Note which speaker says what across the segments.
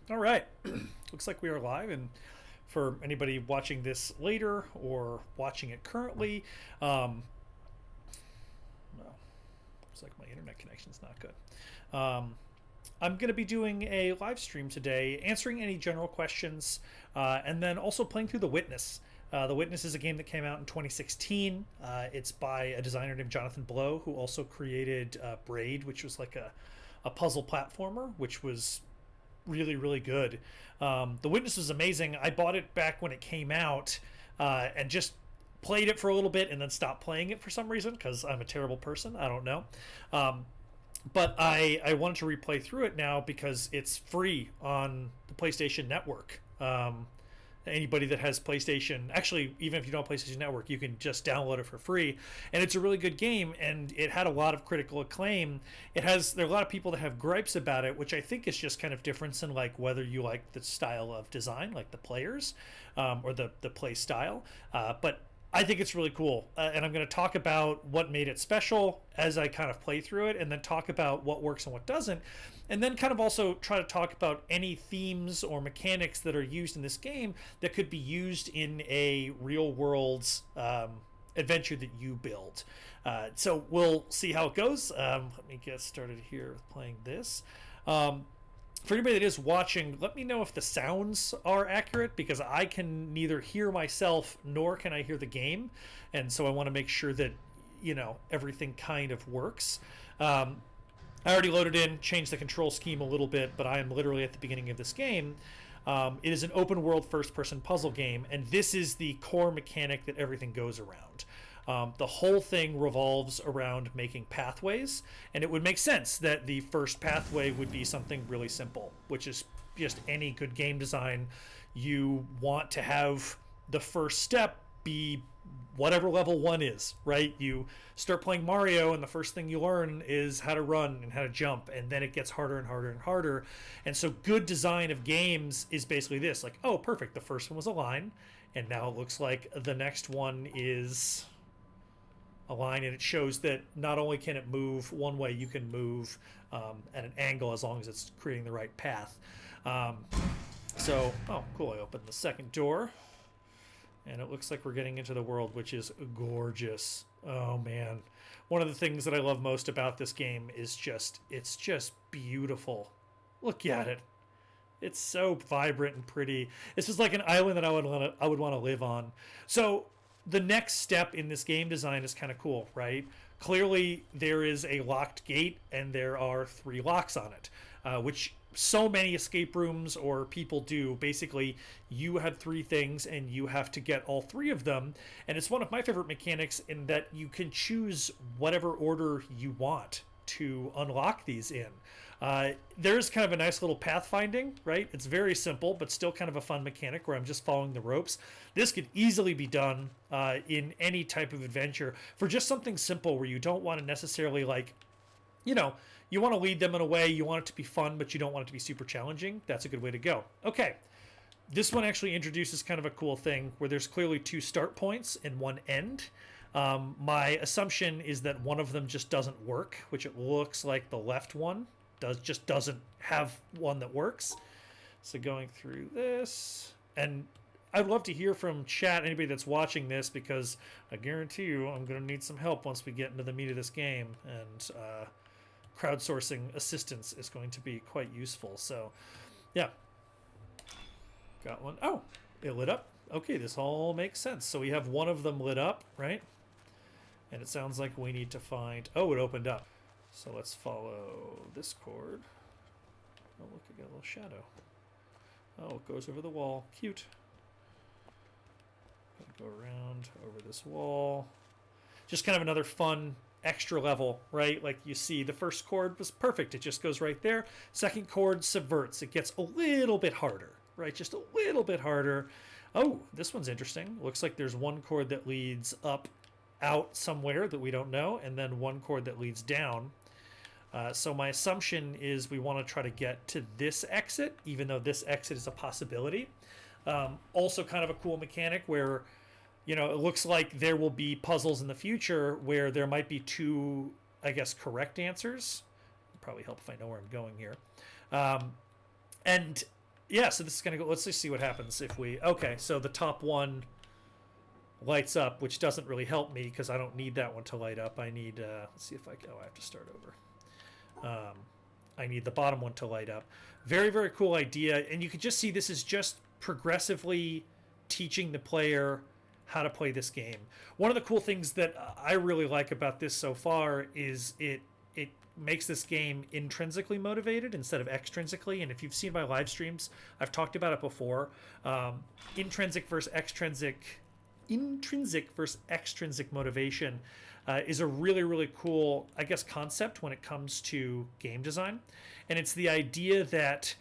Speaker 1: All right. Looks like we are live. And for anybody watching this later or watching it currently, well, looks like my internet connection's not good. I'm going to be doing a live stream today, answering any general questions, and then also playing through The Witness. The Witness is a game that came out in 2016. It's by a designer named Jonathan Blow, who also created Braid, which was like a puzzle platformer, which was really, really good. The Witness was amazing. I bought it back when it came out and just played it for a little bit and then stopped playing it for some reason because I'm a terrible person. I don't know. But I wanted to replay through it now because it's free on the PlayStation Network. Anybody that has PlayStation, actually, even if you don't have PlayStation Network, you can just download it for free. And it's a really good game, and it had a lot of critical acclaim. There are a lot of people that have gripes about it, which I think is just kind of difference in like whether you like the style of design, like the players, or the play style. But I think it's really cool, and I'm going to talk about what made it special as I kind of play through it, and then talk about what works and what doesn't, and then kind of also try to talk about any themes or mechanics that are used in this game that could be used in a real-world adventure that you build. So we'll see how it goes. Let me get started here with playing this. For anybody that is watching, let me know if the sounds are accurate, because I can neither hear myself nor can I hear the game, and so I want to make sure that everything kind of works. I already loaded in, changed the control scheme a little bit, but I am literally at the beginning of this game. It is an open world first person puzzle game, and this is the core mechanic that everything goes around. The whole thing revolves around making pathways, and it would make sense that the first pathway would be something really simple, which is just any good game design. You want to have the first step be whatever level 1 is, right? You start playing Mario, and the first thing you learn is how to run and how to jump, and then it gets harder and harder and harder. And so good design of games is basically this, like, oh, perfect, the first one was a line, and now it looks like the next one is a line, and it shows that not only can it move one way, you can move at an angle as long as it's creating the right path. Oh, cool, I opened the second door, and it looks like we're getting into the world, which is gorgeous. Oh man, one of the things that I love most about this game is it's just beautiful. Look at it. It's so vibrant and pretty. This is like an island that I would want to live on. So the next step in this game design is kind of cool, right? Clearly, there is a locked gate, and there are 3 locks on it, which so many escape rooms or people do. Basically, you have 3 things, and you have to get all 3 of them. And it's one of my favorite mechanics in that you can choose whatever order you want to unlock these in. There's kind of a nice little pathfinding, right? It's very simple, but still kind of a fun mechanic where I'm just following the ropes. This could easily be done in any type of adventure for just something simple where you don't want to necessarily you want to lead them in a way, you want it to be fun, but you don't want it to be super challenging. That's a good way to go. Okay. This one actually introduces kind of a cool thing where there's clearly 2 start points and 1 end. My assumption is that one of them just doesn't work, which it looks like the left one just doesn't have one that works. So going through this, and I'd love to hear from chat, anybody that's watching this, because I guarantee you I'm going to need some help once we get into the meat of this game, and crowdsourcing assistance is going to be quite useful. So yeah, got one. Oh, it lit up. Okay, this all makes sense. So we have one of them lit up, right? And it sounds like we need to find... Oh, it opened up. So let's follow this cord. Oh, look, I got a little shadow. Oh, it goes over the wall. Cute. Go around over this wall. Just kind of another fun extra level, right? Like you see, the first chord was perfect. It just goes right there. Second chord subverts. It gets a little bit harder, right? Just a little bit harder. Oh, this one's interesting. Looks like there's one chord that leads up out somewhere that we don't know, and then one chord that leads down. So my assumption is we want to try to get to this exit, even though this exit is a possibility. Also kind of a cool mechanic where, it looks like there will be puzzles in the future where there might be 2, I guess, correct answers. It'll probably help if I know where I'm going here. And Yeah, so this is going to go, let's just see what happens if we, okay, so the top one lights up, which doesn't really help me because I don't need that one to light up. I need, let's see if I have to start over. I need the bottom one to light up. Very, very cool idea. And you can just see this is just progressively teaching the player how to play this game. One of the cool things that I really like about this so far is it makes this game intrinsically motivated instead of extrinsically. And if you've seen my live streams, I've talked about it before. Intrinsic versus extrinsic motivation is a really, really cool, I guess, concept when it comes to game design. And it's the idea that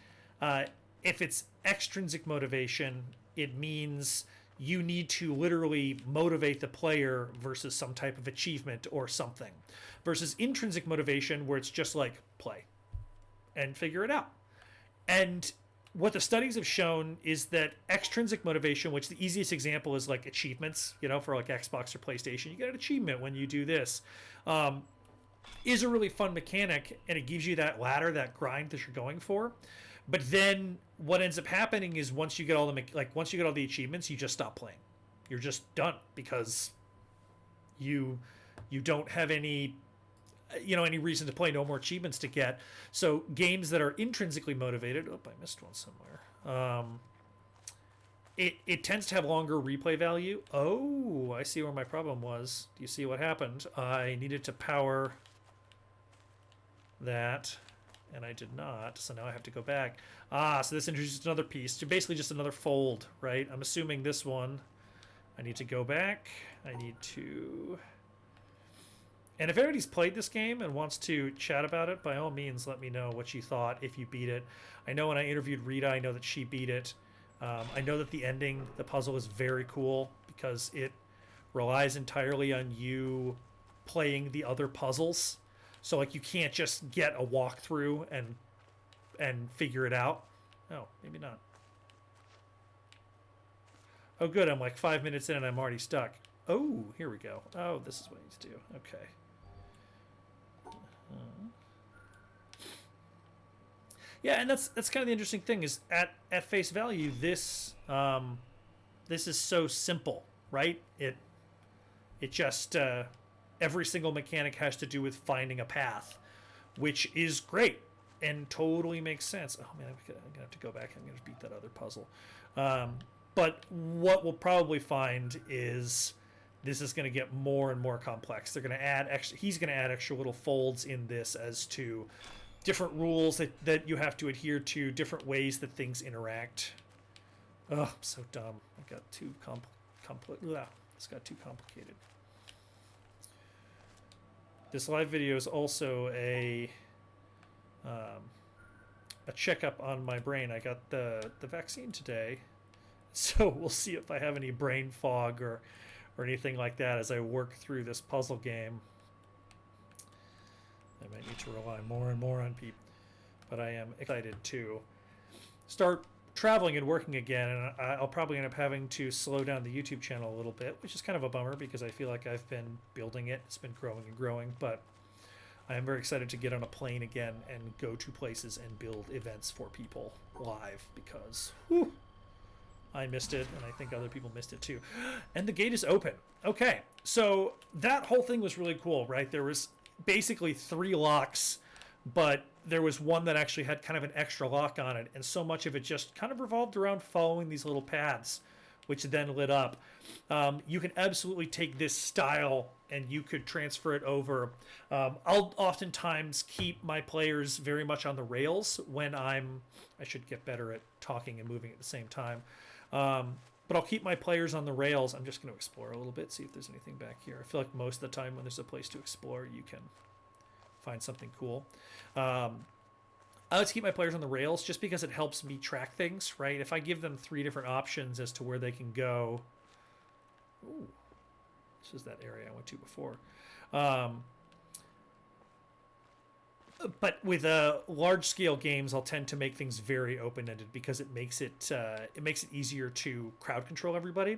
Speaker 1: if it's extrinsic motivation, it means you need to literally motivate the player versus some type of achievement or something. Versus intrinsic motivation, where it's just like play and figure it out. And what the studies have shown is that extrinsic motivation, which the easiest example is like achievements, for like Xbox or PlayStation, you get an achievement when you do this, is a really fun mechanic, and it gives you that ladder, that grind that you're going for. But then what ends up happening is once you get all the achievements, you just stop playing. You're just done because you don't have any reason to play, no more achievements to get. So games that are intrinsically motivated, I missed one somewhere. It tends to have longer replay value. Oh, I see where my problem was. Do you see what happened? I needed to power that, and I did not, so now I have to go back. So this introduces another piece, so basically just another fold, right? I'm assuming this one, I need to go back. I need to... And if anybody's played this game and wants to chat about it, by all means, let me know what you thought if you beat it. I know when I interviewed Rita, I know that she beat it. I know that the ending, the puzzle, is very cool because it relies entirely on you playing the other puzzles. So like you can't just get a walkthrough and figure it out. Oh, maybe not. Oh, good. I'm like 5 minutes in and I'm already stuck. Oh, here we go. Oh, this is what I need to do. Okay. Yeah, and that's kind of the interesting thing is at face value, this is so simple, right? It just every single mechanic has to do with finding a path, which is great and totally makes sense. Oh man, I'm gonna have to go back. I'm gonna beat that other puzzle. But what we'll probably find is this is going to get more and more complex. They're going to add extra. He's going to add extra little folds in this as to different rules that you have to adhere to, different ways that things interact. Oh, I'm so dumb. I got too It's got too complicated. This live video is also a checkup on my brain. I got the vaccine today, so we'll see if I have any brain fog or anything like that as I work through this puzzle game. I might need to rely more and more on people, but I am excited to start traveling and working again, and I'll probably end up having to slow down the YouTube channel a little bit, which is kind of a bummer because I feel like I've been building it. It's been growing and growing, but I am very excited to get on a plane again and go to places and build events for people live because whew, I missed it, and I think other people missed it too. And the gate is open. Okay, so that whole thing was really cool, right? There was basically 3 locks, but there was one that actually had kind of an extra lock on it, and so much of it just kind of revolved around following these little paths, which then lit up. You can absolutely take this style and you could transfer it over. I'll oftentimes keep my players very much on the rails when I should get better at talking and moving at the same time. But I'll keep my players on the rails. I'm just going to explore a little bit, see if there's anything back here. I feel like most of the time when there's a place to explore, you can find something cool. I like to keep my players on the rails just because it helps me track things, right? If I give them 3 different options as to where they can go. Ooh, this is that area I went to before. But with large-scale games, I'll tend to make things very open-ended because it makes it easier to crowd control everybody.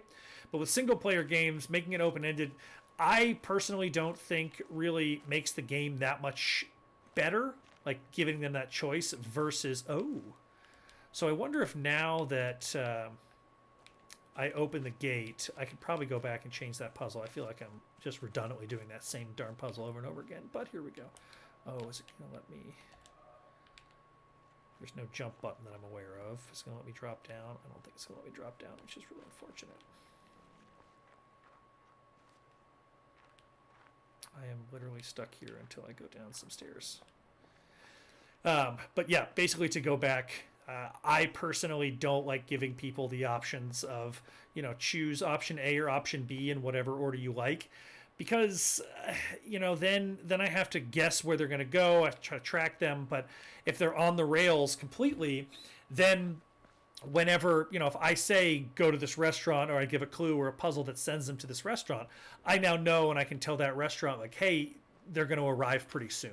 Speaker 1: But with single-player games, making it open-ended, I personally don't think really makes the game that much better. Like giving them that choice versus So I wonder if now that I open the gate, I could probably go back and change that puzzle. I feel like I'm just redundantly doing that same darn puzzle over and over again. But here we go. Oh, is it going to let me... There's no jump button that I'm aware of. It's going to let me drop down. I don't think it's going to let me drop down, which is really unfortunate. I am literally stuck here until I go down some stairs. But yeah, basically to go back, I personally don't like giving people the options of, you know, choose option A or option B in whatever order you like. Because, you know, then I have to guess where they're going to go. I have to try to track them. But if they're on the rails completely, then whenever, you know, if I say go to this restaurant, or I give a clue or a puzzle that sends them to this restaurant, I now know and I can tell that restaurant, like, hey, they're going to arrive pretty soon.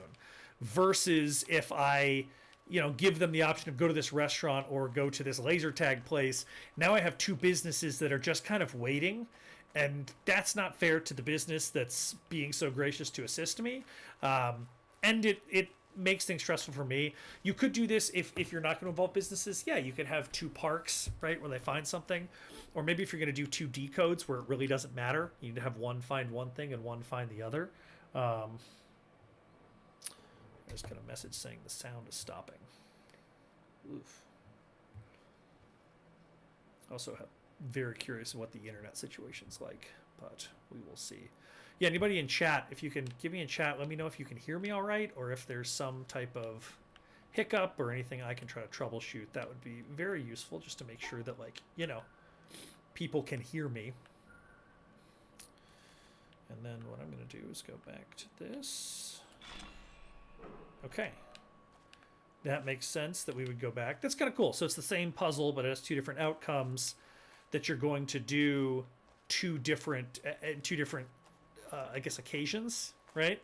Speaker 1: Versus if I, you know, give them the option of go to this restaurant or go to this laser tag place, now I have two businesses that are just kind of waiting. And that's not fair to the business that's being so gracious to assist me. And it makes things stressful for me. You could do this if you're not going to involve businesses. Yeah, you could have two parks, right, where they find something. Or maybe if you're going to do two decodes where it really doesn't matter. You need to have one find one thing and one find the other. I just got a message saying the sound is stopping. Oof. Also have very curious what the internet situation's like, but we will see. Yeah, anybody in chat, if you can give me in chat, let me know if you can hear me all right, or if there's some type of hiccup or anything I can try to troubleshoot. That would be very useful, just to make sure that, like, you know, people can hear me. And then what I'm going to do is go back to this. Okay. That makes sense that we would go back. That's kind of cool. So it's the same puzzle, but it has two different outcomes that you're going to do two different I guess, occasions, right?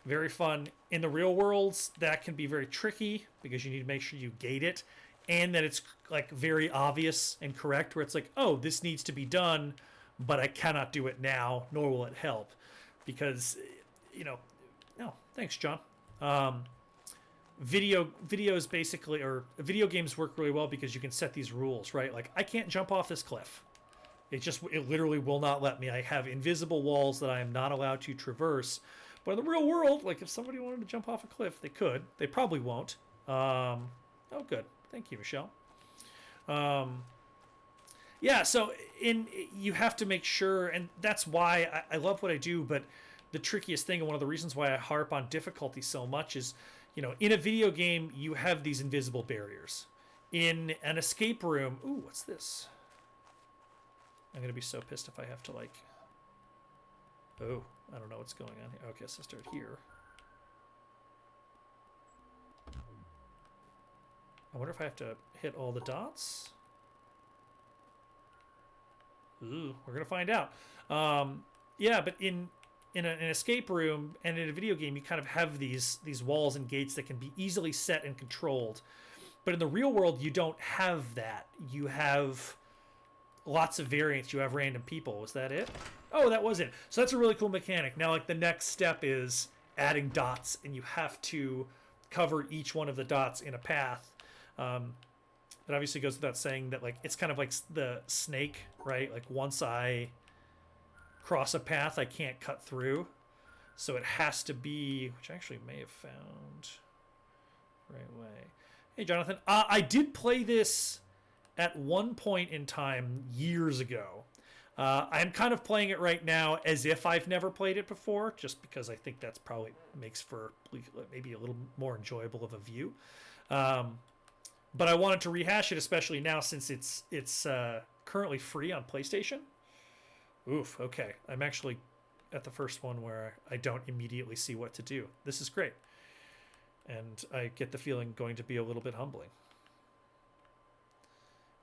Speaker 1: Very fun. In the real worlds, that can be very tricky because you need to make sure you gate it, and that it's like very obvious and correct, where it's like, oh, this needs to be done, but I cannot do it now, nor will it help, because, you know, no, thanks, John. Videos basically, or video games work really well because you can set these rules, right? Like, I can't jump off this cliff. It literally will not let me. I have invisible walls that I am not allowed to traverse. But in the real world, like, if somebody wanted to jump off a cliff, they could. They probably won't. Oh, good. Thank you, Michelle. Yeah, so you have to make sure, and that's why I love what I do, but the trickiest thing, and one of the reasons why I harp on difficulty so much is, you know, in a video game, you have these invisible barriers. In an escape room, ooh, what's this? I'm going to be so pissed if I have to, like, oh, I don't know what's going on here. Okay, so start here. I wonder if I have to hit all the dots. Ooh, we're going to find out. Yeah, but in an escape room and in a video game, you kind of have these walls and gates that can be easily set and controlled. But in the real world, you don't have that. You have lots of variants. You have random people. Was that it? Oh, that was it. So that's a really cool mechanic. Now, like, the next step is adding dots, and you have to cover each one of the dots in a path. It obviously goes without saying that, like, it's kind of like the snake, right? Like, once I cross a path, I can't cut through. So it has to be, which I actually may have found the right way. Hey, Jonathan. I did play this at one point in time years ago. I'm kind of playing it right now as if I've never played it before, just because I think that's probably makes for maybe a little more enjoyable of a view. But I wanted to rehash it, especially now since it's currently free on PlayStation. Oof, okay. I'm actually at the first one where I don't immediately see what to do. This is great. And I get the feeling going to be a little bit humbling.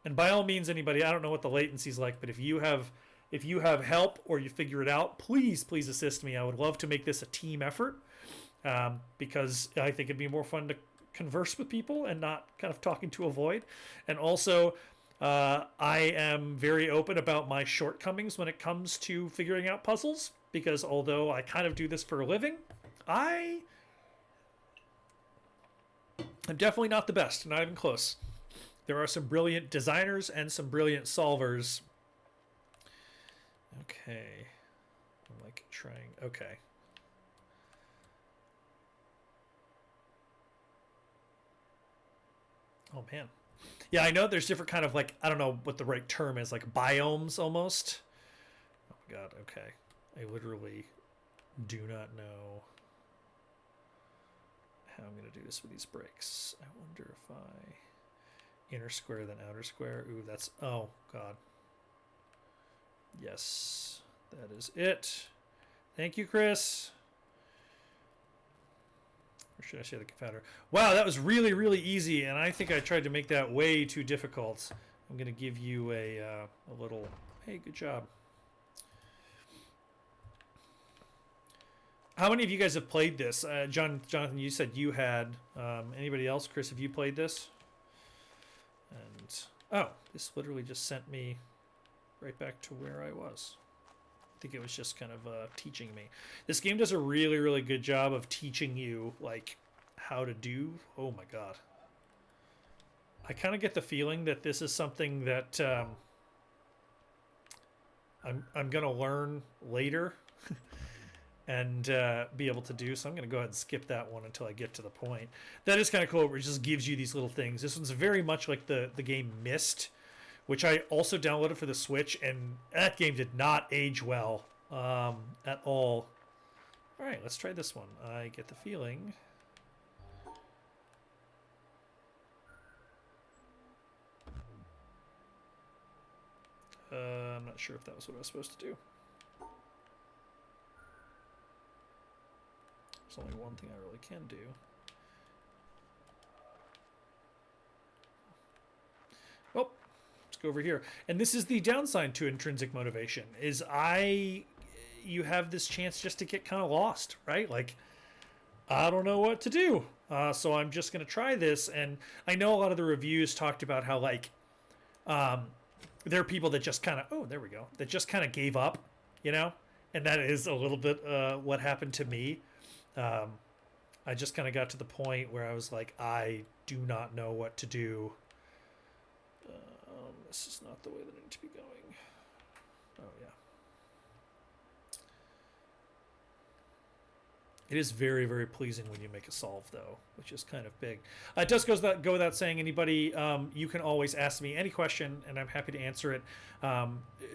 Speaker 1: And by all means, anybody, I don't know what the latency's like, but if you have help or you figure it out, please assist me. I would love to make this a team effort, because I think it'd be more fun to converse with people and not kind of talking to a void. And also, I am very open about my shortcomings when it comes to figuring out puzzles, because although I kind of do this for a living, I I'm definitely not the best, not even close. There are some brilliant designers and some brilliant solvers. Okay. I'm like trying. Okay. Oh, man. Yeah, I know there's different kind of like, I don't know what the right term is, like biomes almost. Oh my god, okay. I literally do not know how I'm going to do this with these breaks. I wonder if I inner square then outer square. Ooh, that's, oh god. Yes, that is it. Thank you, Chris. Or should I say the confounder? Wow, that was really, really easy, and I think I tried to make that way too difficult. I'm going to give you a little, hey, good job. How many of you guys have played this? Jonathan, you said you had. Anybody else? Chris, have you played this? And, oh, this literally just sent me right back to where I was. I think it was just kind of teaching me. This game does a really, really good job of teaching you, like, how to do. Oh, my God. I kind of get the feeling that this is something that I'm going to learn later and be able to do. So I'm going to go ahead and skip that one until I get to the point. That is kind of cool, where it just gives you these little things. This one's very much like the game Myst, which I also downloaded for the Switch, and that game did not age well at all. All right, let's try this one. I get the feeling. I'm not sure if that was what I was supposed to do. There's only one thing I really can do. Well, let's go over here. And this is the downside to intrinsic motivation, is you have this chance just to get kind of lost, right? Like, I don't know what to do. So I'm just going to try this. And I know a lot of the reviews talked about how, like, there are people that just kind of, oh, there we go, that just kind of gave up, you know? And that is a little bit what happened to me. I just kind of got to the point where I was like, I do not know what to do. This is not the way that I need to be going. Oh, yeah. It is very, very pleasing when you make a solve, though, which is kind of big. It does go without saying, anybody, you can always ask me any question, and I'm happy to answer it.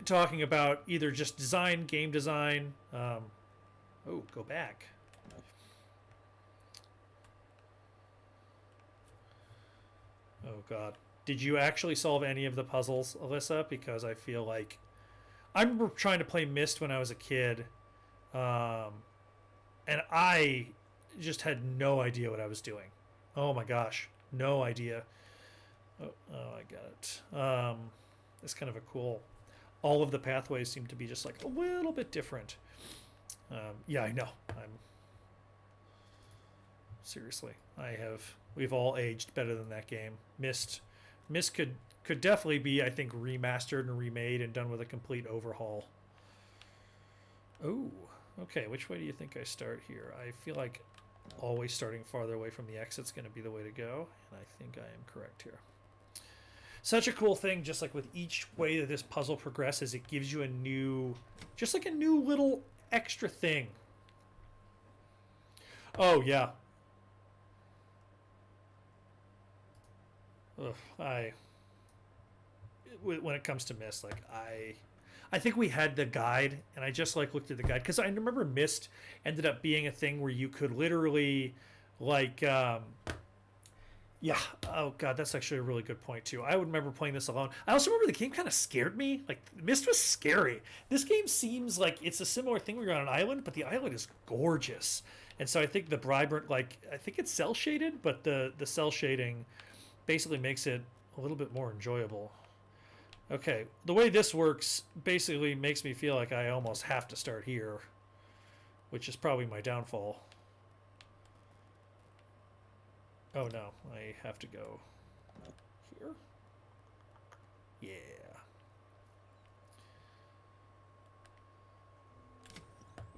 Speaker 1: Talking about either just design, game design. Oh, go back. Oh, God. Did you actually solve any of the puzzles, Alyssa? Because I feel like I remember trying to play Myst when I was a kid, and I just had no idea what I was doing. Oh my gosh, no idea. Oh, I got it. It's kind of a cool. All of the pathways seem to be just like a little bit different. Yeah, I know. Seriously, we've all aged better than that game. Myst could definitely be, I think, remastered and remade and done with a complete overhaul. Oh, okay. Which way do you think I start here? I feel like always starting farther away from the exit's going to be the way to go, and I think I am correct here. Such a cool thing, just like with each way that this puzzle progresses, it gives you a new, just like a new little extra thing. Oh, yeah. Ugh, when it comes to Myst, like I think we had the guide, and I just like looked at the guide because I remember Myst ended up being a thing where you could literally, like, yeah. Oh God, that's actually a really good point too. I would remember playing this alone. I also remember the game kind of scared me. Like, Myst was scary. This game seems like it's a similar thing where you're on an island, but the island is gorgeous. And so I think the vibrant, like, I think it's cell shaded, but the cell shading basically makes it a little bit more enjoyable. Okay, the way this works basically makes me feel like I almost have to start here, which is probably my downfall. Oh no, I have to go here. Yeah.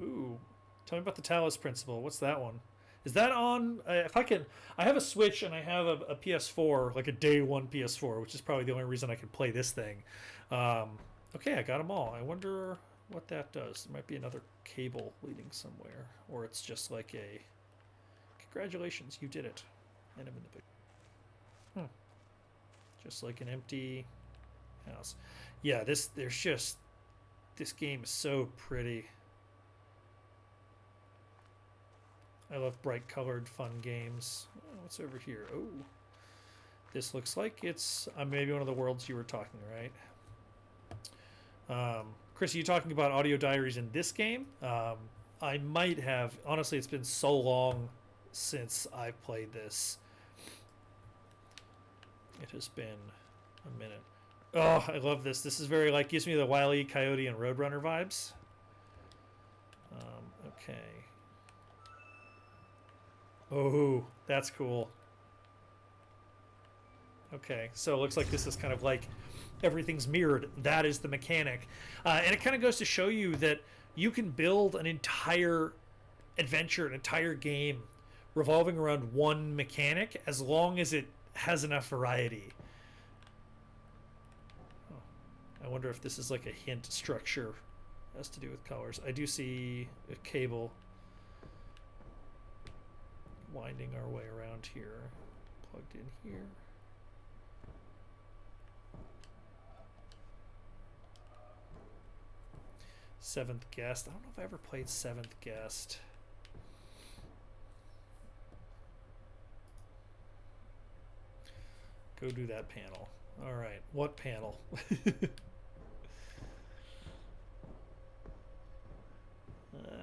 Speaker 1: Ooh, tell me about the Talos principle. What's that one? Is that on? If I can, I have a Switch and I have a PS4, like a day one PS4, which is probably the only reason I can play this thing. Okay, I got them all. I wonder what that does. There might be another cable leading somewhere, or it's just like a. Congratulations, you did it. And I'm in the big. Just like an empty house. Yeah, this game is so pretty. I love bright colored fun games. Oh, what's over here? Oh, this looks like it's maybe one of the worlds you were talking, right? Chris, are you talking about audio diaries in this game? I might have. Honestly, it's been so long since I've played this. It has been a minute. Oh, I love this. This is very like gives me the Wile E. Coyote and Roadrunner vibes. Okay. Oh, that's cool. Okay, so it looks like this is kind of like everything's mirrored. That is the mechanic. And it kind of goes to show you that you can build an entire adventure, an entire game revolving around one mechanic as long as it has enough variety. Oh, I wonder if this is like a hint structure has to do with colors. I do see a cable winding our way around here. Plugged in here. Seventh Guest. I don't know if I ever played Seventh Guest. Go do that panel. All right. What panel? I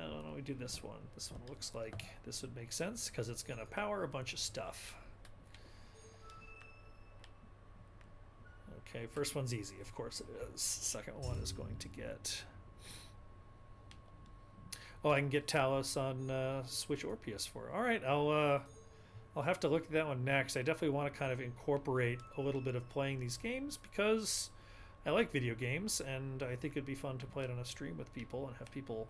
Speaker 1: don't know. We do this one. This one looks like this would make sense because it's going to power a bunch of stuff. Okay, first one's easy. Of course it is. Second one is going to get... Oh, I can get Talos on Switch or PS4. All right, I'll have to look at that one next. I definitely want to kind of incorporate a little bit of playing these games because I like video games, and I think it'd be fun to play it on a stream with people and have people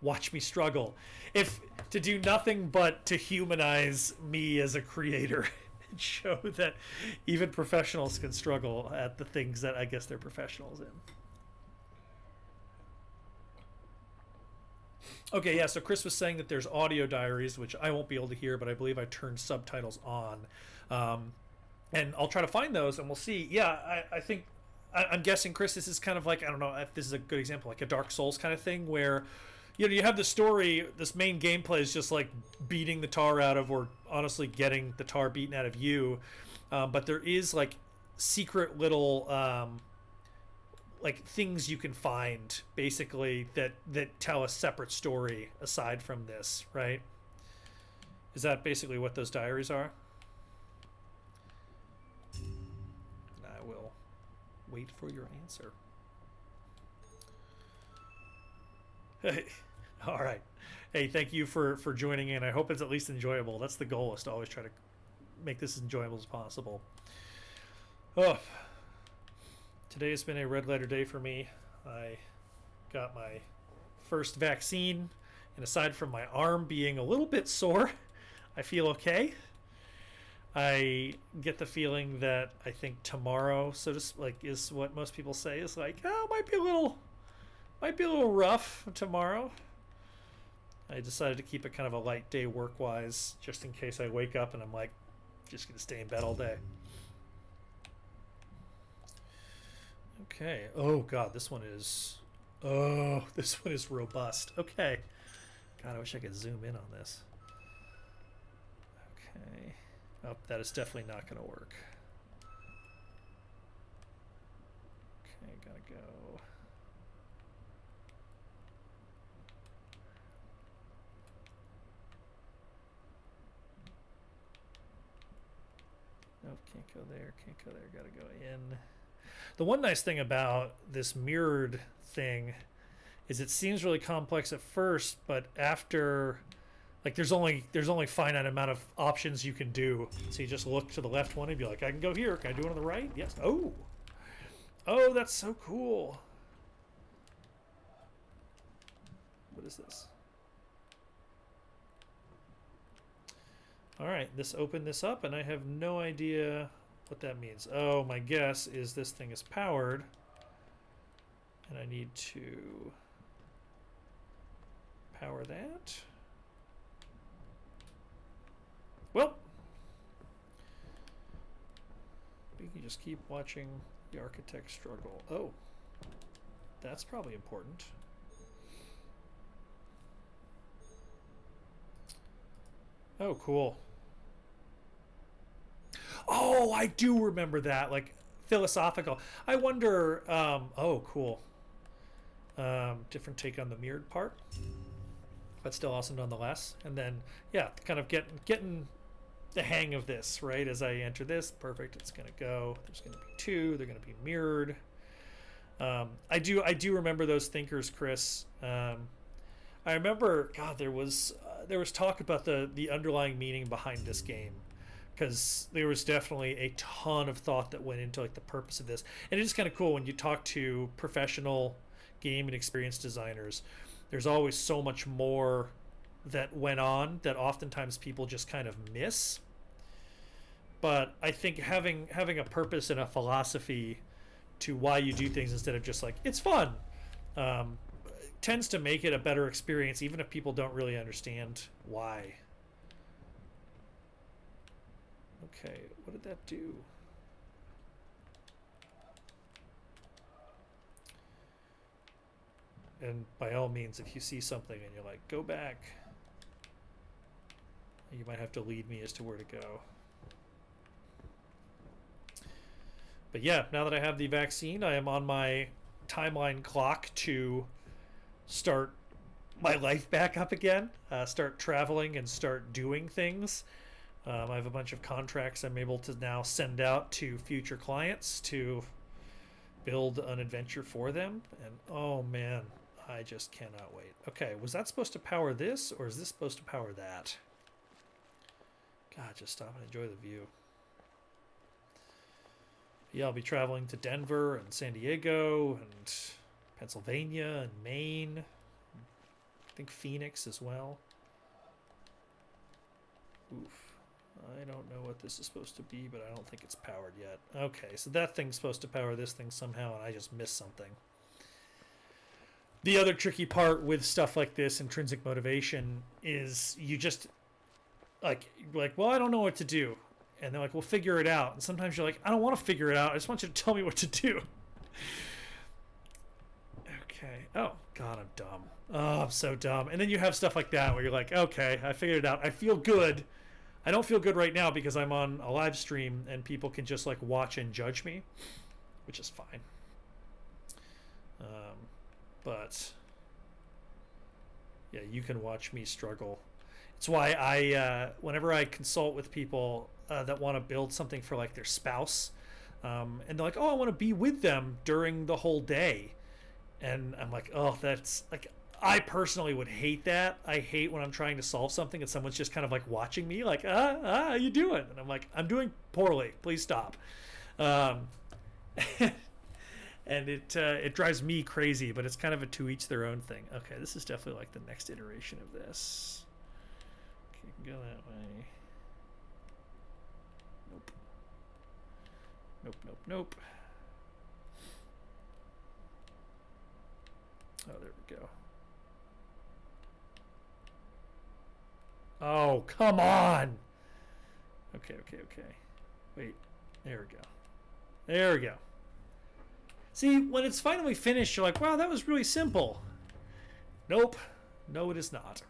Speaker 1: watch me struggle. If to do nothing but to humanize me as a creator and show that even professionals can struggle at the things that I guess they're professionals in. Okay, yeah, so Chris was saying that there's audio diaries, which I won't be able to hear, but I believe I turned subtitles on. And I'll try to find those, and we'll see. Yeah, I think, I'm guessing, Chris, this is kind of like, I don't know if this is a good example, like a Dark Souls kind of thing, where, you know, you have the story, this main gameplay is just like beating the tar out of, or honestly getting the tar beaten out of you. But there is like secret little... like things you can find basically that tell a separate story aside from this, right? Is that basically what those diaries are? I will wait for your answer. Hey, all right. Hey, thank you for joining in. I hope it's at least enjoyable. That's the goal, is to always try to make this as enjoyable as possible. Oh, today has been a red letter day for me. I got my first vaccine, and aside from my arm being a little bit sore, I feel okay. I get the feeling that I think tomorrow, so just like is what most people say is like, oh, might be a little rough tomorrow. I decided to keep it kind of a light day work-wise, just in case I wake up and I'm like, just gonna stay in bed all day. Okay. Oh god, this one is... Oh, this one is robust. Okay. God, I wish I could zoom in on this. Okay. Oh, that is definitely not going to work. Okay, gotta go. Nope, can't go there, can't go there, gotta go in. The one nice thing about this mirrored thing is it seems really complex at first, but after, like, there's only finite amount of options you can do. So you just look to the left one and be like, I can go here. Can I do one on the right? Yes. Oh, oh, that's so cool. What is this? All right, this opened this up, and I have no idea what that means. Oh, my guess is this thing is powered, and I need to power that. Well, we can just keep watching the architect struggle. Oh, that's probably important. Oh, cool. Oh, I do remember that. Like, philosophical. I wonder. Oh, cool. Different take on the mirrored part, but still awesome nonetheless. And then, yeah, kind of getting the hang of this, right? As I enter this, perfect. It's gonna go. There's gonna be two. They're gonna be mirrored. I do remember those thinkers, Chris. I remember, God, there was talk about the underlying meaning behind this game, because there was definitely a ton of thought that went into like the purpose of this, and it is kind of cool when you talk to professional game and experience designers. There's always so much more that went on that oftentimes people just kind of miss. But I think having a purpose and a philosophy to why you do things instead of just like it's fun, tends to make it a better experience, even if people don't really understand why. Okay, what did that do? And by all means, if you see something and you're like, go back, you might have to lead me as to where to go. But yeah, now that I have the vaccine, I am on my timeline clock to start my life back up again, start traveling and start doing things. I have a bunch of contracts I'm able to now send out to future clients to build an adventure for them. And oh man, I just cannot wait. Okay, was that supposed to power this, or is this supposed to power that? God, just stop and enjoy the view. Yeah, I'll be traveling to Denver and San Diego and Pennsylvania and Maine. I think Phoenix as well. Oof. I don't know what this is supposed to be, but I don't think it's powered yet. Okay, so that thing's supposed to power this thing somehow, and I just missed something. The other tricky part with stuff like this, intrinsic motivation, is you just like, well, I don't know what to do. And they're like, well, figure it out. And sometimes you're like, I don't want to figure it out. I just want you to tell me what to do. Okay. Oh, God, I'm dumb. Oh, I'm so dumb. And then you have stuff like that where you're like, okay, I figured it out. I feel good. I don't feel good right now because I'm on a live stream and people can just like watch and judge me, which is fine. But yeah, you can watch me struggle. It's why I, whenever I consult with people that want to build something for like their spouse, and they're like, oh, I want to be with them during the whole day. And I'm like, oh, that's like, I personally would hate that. I hate when I'm trying to solve something and someone's just kind of like watching me like, how you doing? And I'm like, I'm doing poorly. Please stop. And it drives me crazy, but it's kind of a to each their own thing. Okay, this is definitely like the next iteration of this. Okay, you can go that way. Nope. Nope, nope, nope. Oh, there we go. Oh, come on. Okay. Wait, there we go. There we go. See, when it's finally finished, you're like, wow, that was really simple. Nope. No, it is not.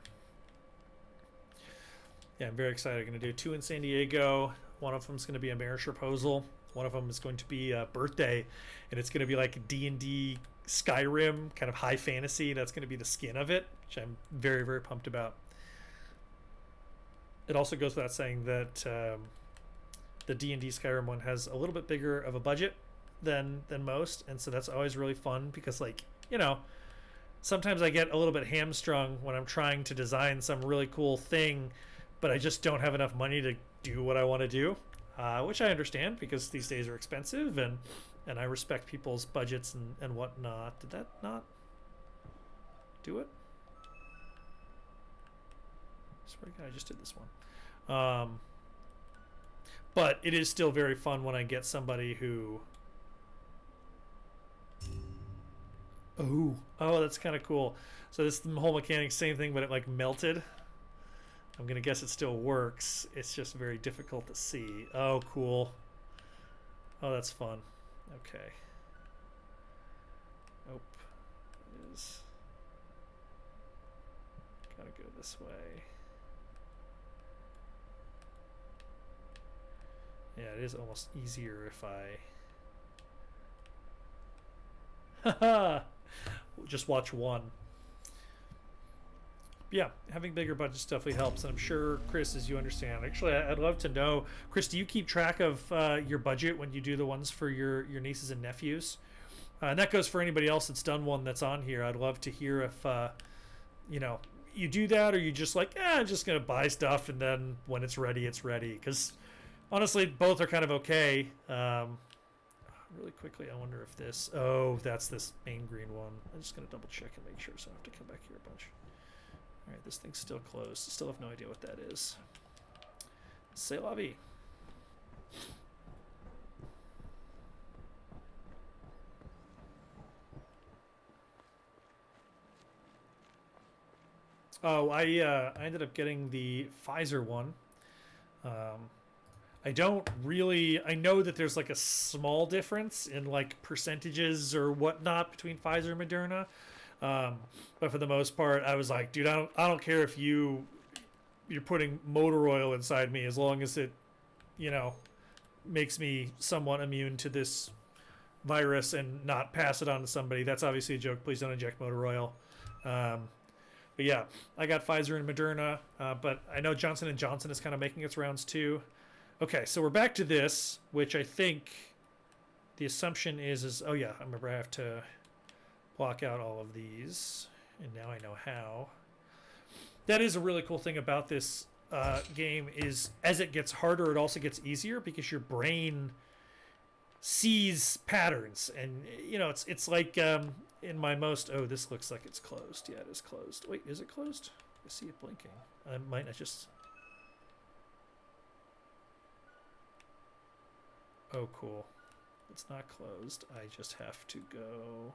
Speaker 1: Yeah, I'm very excited. I'm going to do 2 in San Diego. One of them is going to be a marriage proposal. One of them is going to be a birthday, and it's going to be like D&D Skyrim, kind of high fantasy. That's going to be the skin of it, which I'm very, very pumped about. It also goes without saying that the D&D Skyrim one has a little bit bigger of a budget than most, and so that's always really fun because, like, you know, sometimes I get a little bit hamstrung when I'm trying to design some really cool thing, but I just don't have enough money to do what I want to do, which I understand because these days are expensive, and I respect people's budgets and whatnot. Did that not do it? I swear to God, I just did this one. Um, but it is still very fun when I get somebody who. Oh, that's kind of cool. So this whole mechanic, same thing, but it like melted. I'm gonna guess it still works. It's just very difficult to see. Oh, cool. Oh, that's fun. Okay. Nope. It is. Gotta go this way. Yeah, it is almost easier if I just watch one. Yeah, having bigger budgets definitely helps, and I'm sure, Chris, as you understand. Actually, I'd love to know, Chris, do you keep track of your budget when you do the ones for your nieces and nephews? And that goes for anybody else that's done one that's on here. I'd love to hear if you know, you do that, or you just like, I'm just gonna buy stuff, and then when it's ready, it's ready. Because honestly, both are kind of okay. Really quickly, I wonder if this. Oh, that's this main green one. I'm just gonna double check and make sure, so I have to come back here a bunch. All right, this thing's still closed. Still have no idea what that is. C'est la vie. Oh, I ended up getting the Pfizer one. I don't really. I know that there's like a small difference in like percentages or whatnot between Pfizer and Moderna. But for the most part, I was like, dude, I don't care if you're putting motor oil inside me, as long as it, you know, makes me somewhat immune to this virus and not pass it on to somebody. That's obviously a joke. Please don't inject motor oil. But yeah, I got Pfizer and Moderna, but I know Johnson and Johnson is kind of making its rounds too. Okay, so we're back to this, which I think the assumption is oh yeah, I remember I have to block out all of these, and now I know how. That is a really cool thing about this game, is as it gets harder, it also gets easier because your brain sees patterns, and you know it's like in my most. Oh, this looks like it's closed. Yeah, it is closed. Wait, is it closed? I see it blinking. I might not just. Oh, cool. It's not closed. I just have to go.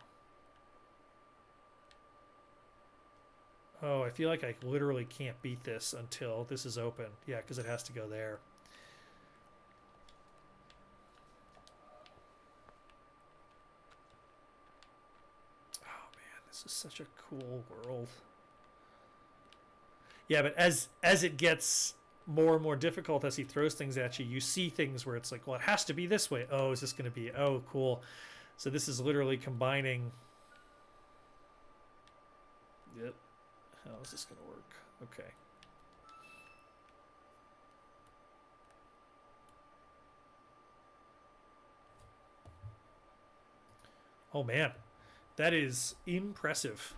Speaker 1: Oh, I feel like I literally can't beat this until this is open. Yeah, because it has to go there. Oh man, this is such a cool world. Yeah, but as it gets more and more difficult as he throws things at you, you see things where it's like, well, it has to be this way. Oh, is this going to be? Oh, cool. So this is literally combining. Yep. How is this going to work? Okay. Oh man, that is impressive.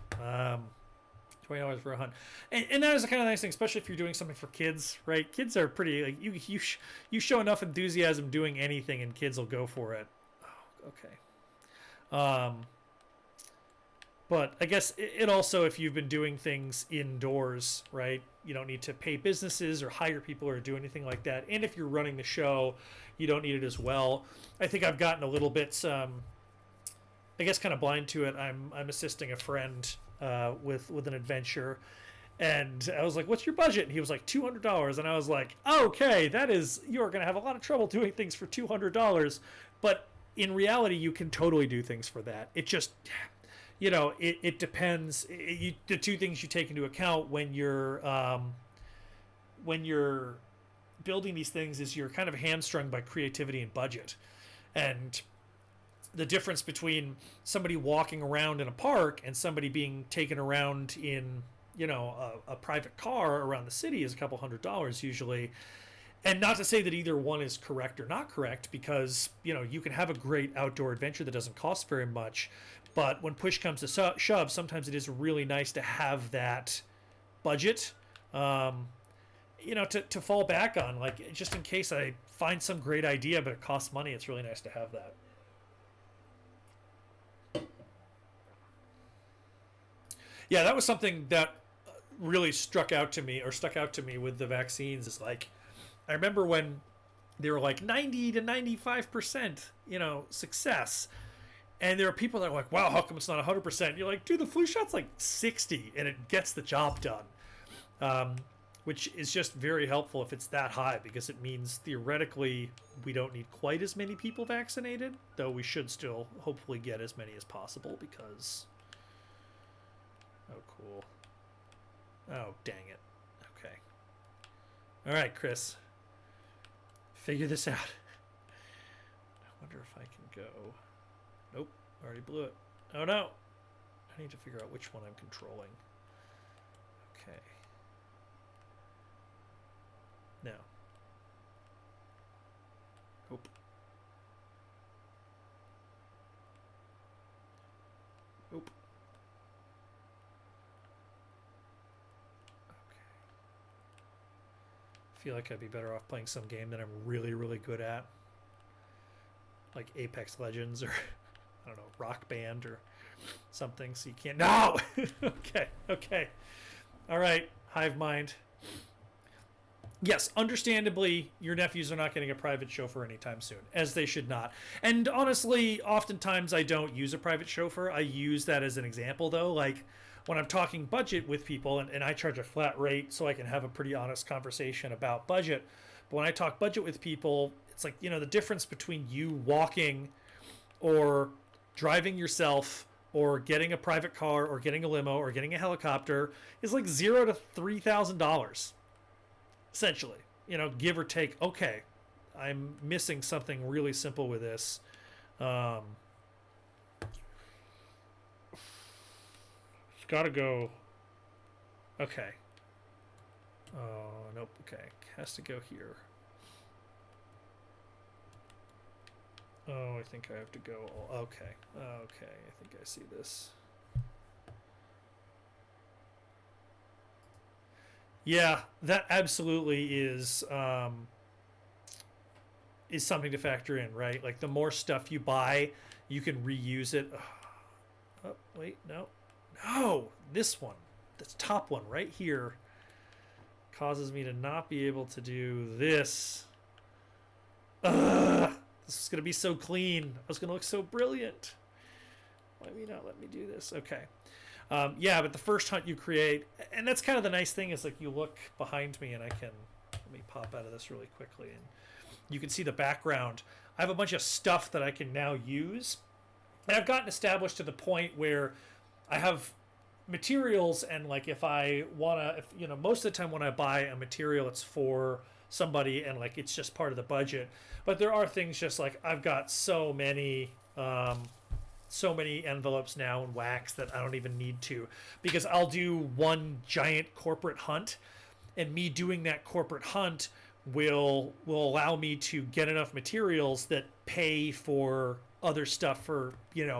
Speaker 1: $20 for a hunt, and that is the kind of nice thing, especially if you're doing something for kids, right? Kids are pretty like you show enough enthusiasm doing anything, and kids will go for it. Oh, okay. But I guess it also, if you've been doing things indoors, right? You don't need to pay businesses or hire people or do anything like that. And if you're running the show, you don't need it as well. I think I've gotten a little bit, I guess, kind of blind to it. I'm assisting a friend with an adventure, and I was like, "What's your budget?" And he was like, $200, and I was like, "Okay, that is, you're gonna have a lot of trouble doing things for $200." But in reality, you can totally do things for that. It just, you know, it depends. The two things you take into account when you're building these things is you're kind of hamstrung by creativity and budget, and the difference between somebody walking around in a park and somebody being taken around in, you know, a private car around the city is a couple $100s usually. And not to say that either one is correct or not correct, because, you know, you can have a great outdoor adventure that doesn't cost very much, but when push comes to shove, sometimes it is really nice to have that budget, you know, to fall back on, like, just in case I find some great idea but it costs money. It's really nice to have that. Yeah, that was something that really stuck out to me with the vaccines, is like, I remember when they were like 90 to 95%, success. And there are people that are like, wow, how come it's not 100%? You're like, dude, the flu shot's like 60 and it gets the job done. Which is just very helpful if it's that high, because it means theoretically we don't need quite as many people vaccinated, though we should still hopefully get as many as possible because... Oh, cool. Oh, dang it. Okay. All right, Chris. Figure this out. I wonder if I can go... Nope, already blew it. Oh, no. I need to figure out which one I'm controlling. Okay. Now. Nope. Nope. Okay. I feel like I'd be better off playing some game that I'm really, really good at. Like Apex Legends or, I don't know, Rock Band or something, so you can't... No! Okay. All right, Hive Mind. Yes, understandably, your nephews are not getting a private chauffeur anytime soon, as they should not. And honestly, oftentimes I don't use a private chauffeur. I use that as an example, though. Like, when I'm talking budget with people, and I charge a flat rate so I can have a pretty honest conversation about budget. But when I talk budget with people, it's like, the difference between you walking or driving yourself or getting a private car or getting a limo or getting a helicopter is like $0 to $3,000. Essentially, give or take. Okay, I'm missing something really simple with this. It's got to go. Okay. Oh, nope. Okay, has to go here. Oh, I think I have to go. Okay. Okay, I think I see this. Yeah, that absolutely is something to factor in, right? Like, the more stuff you buy, you can reuse it. Oh, wait, no, this one, this top one right here, causes me to not be able to do this. Ugh, this is gonna be so clean. I was gonna look so brilliant. Why me not let me do this? Okay. Yeah, but the first hunt you create, and that's kind of the nice thing, is like you look behind me and I can, let me pop out of this really quickly and you can see the background. I have a bunch of stuff that I can now use, and I've gotten established to the point where I have materials, and like if I want to, most of the time when I buy a material, it's for somebody and like it's just part of the budget. But there are things just like I've got so many envelopes now and wax that I don't even need to, because I'll do one giant corporate hunt, and me doing that corporate hunt will allow me to get enough materials that pay for other stuff for,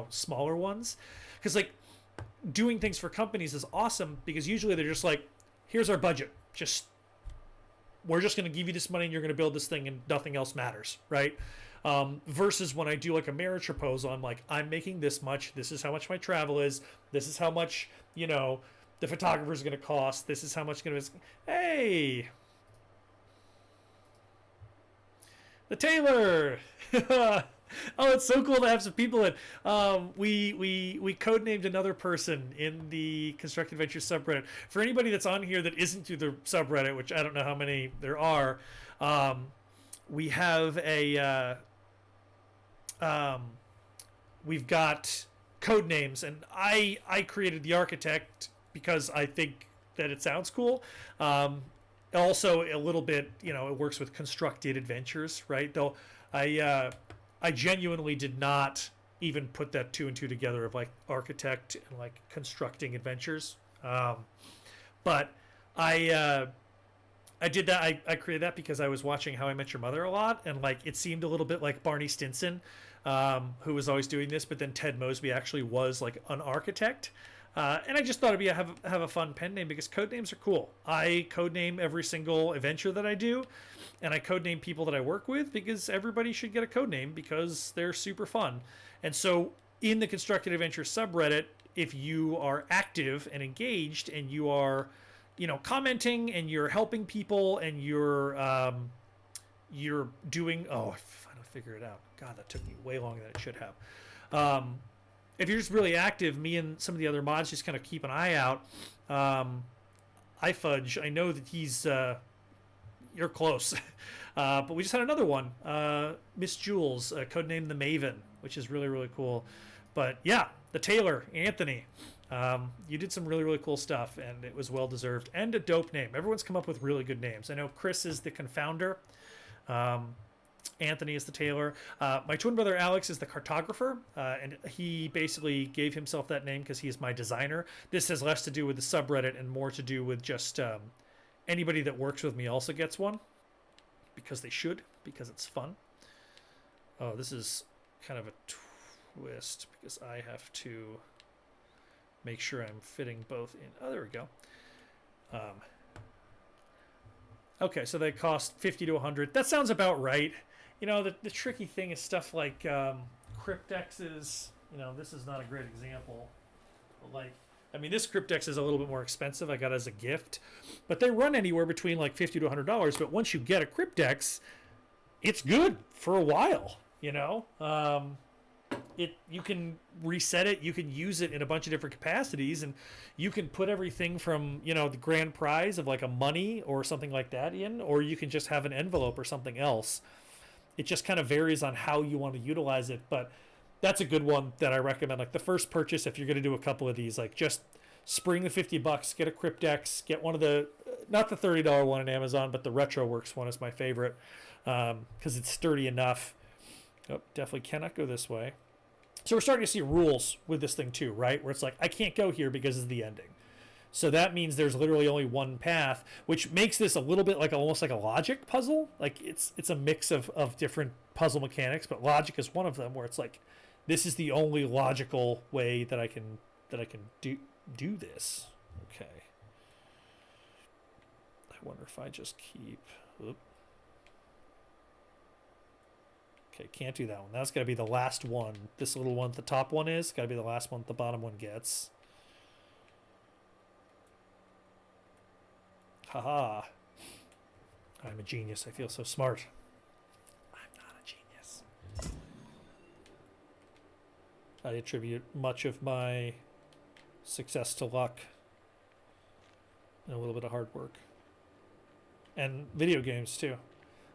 Speaker 1: smaller ones. Because like doing things for companies is awesome, because usually they're just like, here's our budget, we're just going to give you this money and you're going to build this thing and nothing else matters, right? Versus when I do like a marriage proposal, I'm like, I'm making this much. This is how much my travel is. This is how much, the photographer's going to cost. This is how much it's going to... Hey! The tailor! Oh, it's so cool to have some people in. We codenamed another person in the Construct Adventure subreddit. For anybody that's on here that isn't through the subreddit, which I don't know how many there are, we have we've got code names, and I created the architect because I think that it sounds cool. Also a little bit, it works with constructed adventures, right? Though I genuinely did not even put that 2 and 2 together of like architect and like constructing adventures. But I did that. I created that because I was watching How I Met Your Mother a lot, and like it seemed a little bit like Barney Stinson, who was always doing this, but then Ted Mosby actually was like an architect. And I just thought it'd be have a fun pen name, because code names are cool. I code name every single adventure that I do, and I code name people that I work with, because everybody should get a code name because they're super fun. And so in the Constructed Adventure subreddit, if you are active and engaged and you are, commenting and you're helping people and you're you're doing, oh, I finally figured it out. God, that took me way longer than it should have. If you're just really active, me and some of the other mods just kind of keep an eye out. iFudge, I know that he's you're close. But we just had another one, Miss Jules, codenamed the Maven, which is really, really cool. But yeah, the Taylor, Anthony, you did some really, really cool stuff, and it was well deserved. And a dope name. Everyone's come up with really good names. I know Chris is the Confounder. Anthony is the Taylor. My twin brother Alex is the Cartographer, and he basically gave himself that name because he is my designer. This has less to do with the subreddit and more to do with just anybody that works with me also gets one. Because they should, because it's fun. Oh, this is kind of a twist because I have to make sure I'm fitting both in. Oh, there we go. Okay, so they cost 50 to 100. That sounds about right. You know, the tricky thing is stuff like cryptexes. You know, this is not a great example. But like, I mean, this cryptex is a little bit more expensive. I got it as a gift, but they run anywhere between like $50 to $100. But once you get a cryptex, it's good for a while. You know, you can reset it, you can use it in a bunch of different capacities, and you can put everything from, you know, the grand prize of like a money or something like that in, or you can just have an envelope or something else. It just kind of varies on how you want to utilize it, but that's a good one that I recommend. Like the first purchase, if you're going to do a couple of these, like just spring the $50, get a cryptex, get one of the, not the $30 one on Amazon, but the RetroWorks one is my favorite because it's sturdy enough. Oh, definitely cannot go this way. So we're starting to see rules with this thing too, right? Where it's like, I can't go here because it's the ending. So that means there's literally only one path, which makes this a little bit like almost like a logic puzzle. Like it's a mix of different puzzle mechanics, but logic is one of them where it's like, this is the only logical way that I can do this. Okay. I wonder if I just keep. Oop. Okay, can't do that one. That's got to be the last one. This little one, the top one is got to be the last one. The bottom one gets. Haha. I'm a genius. I feel so smart. I'm not a genius. I attribute much of my success to luck and a little bit of hard work. And video games, too.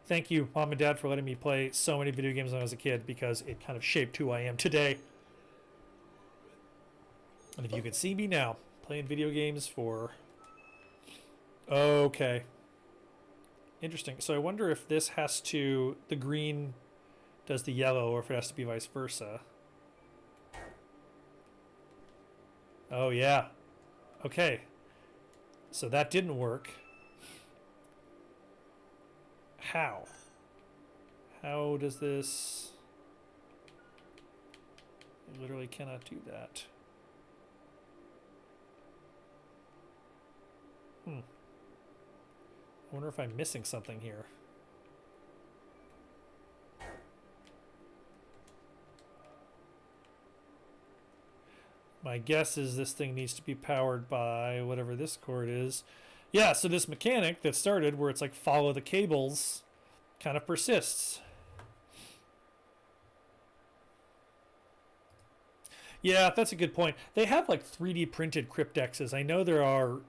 Speaker 1: Thank you, Mom and Dad, for letting me play so many video games when I was a kid because it kind of shaped who I am today. And if you could see me now, playing video games for... Okay. Interesting. So I wonder if this has to... The green does the yellow, or if it has to be vice versa. Oh, yeah. Okay. So that didn't work. How? How does this... I literally cannot do that. I wonder if I'm missing something here. My guess is this thing needs to be powered by whatever this cord is. Yeah, so this mechanic that started where it's like follow the cables kind of persists. Yeah, that's a good point. They have like 3D printed cryptexes. I know there are,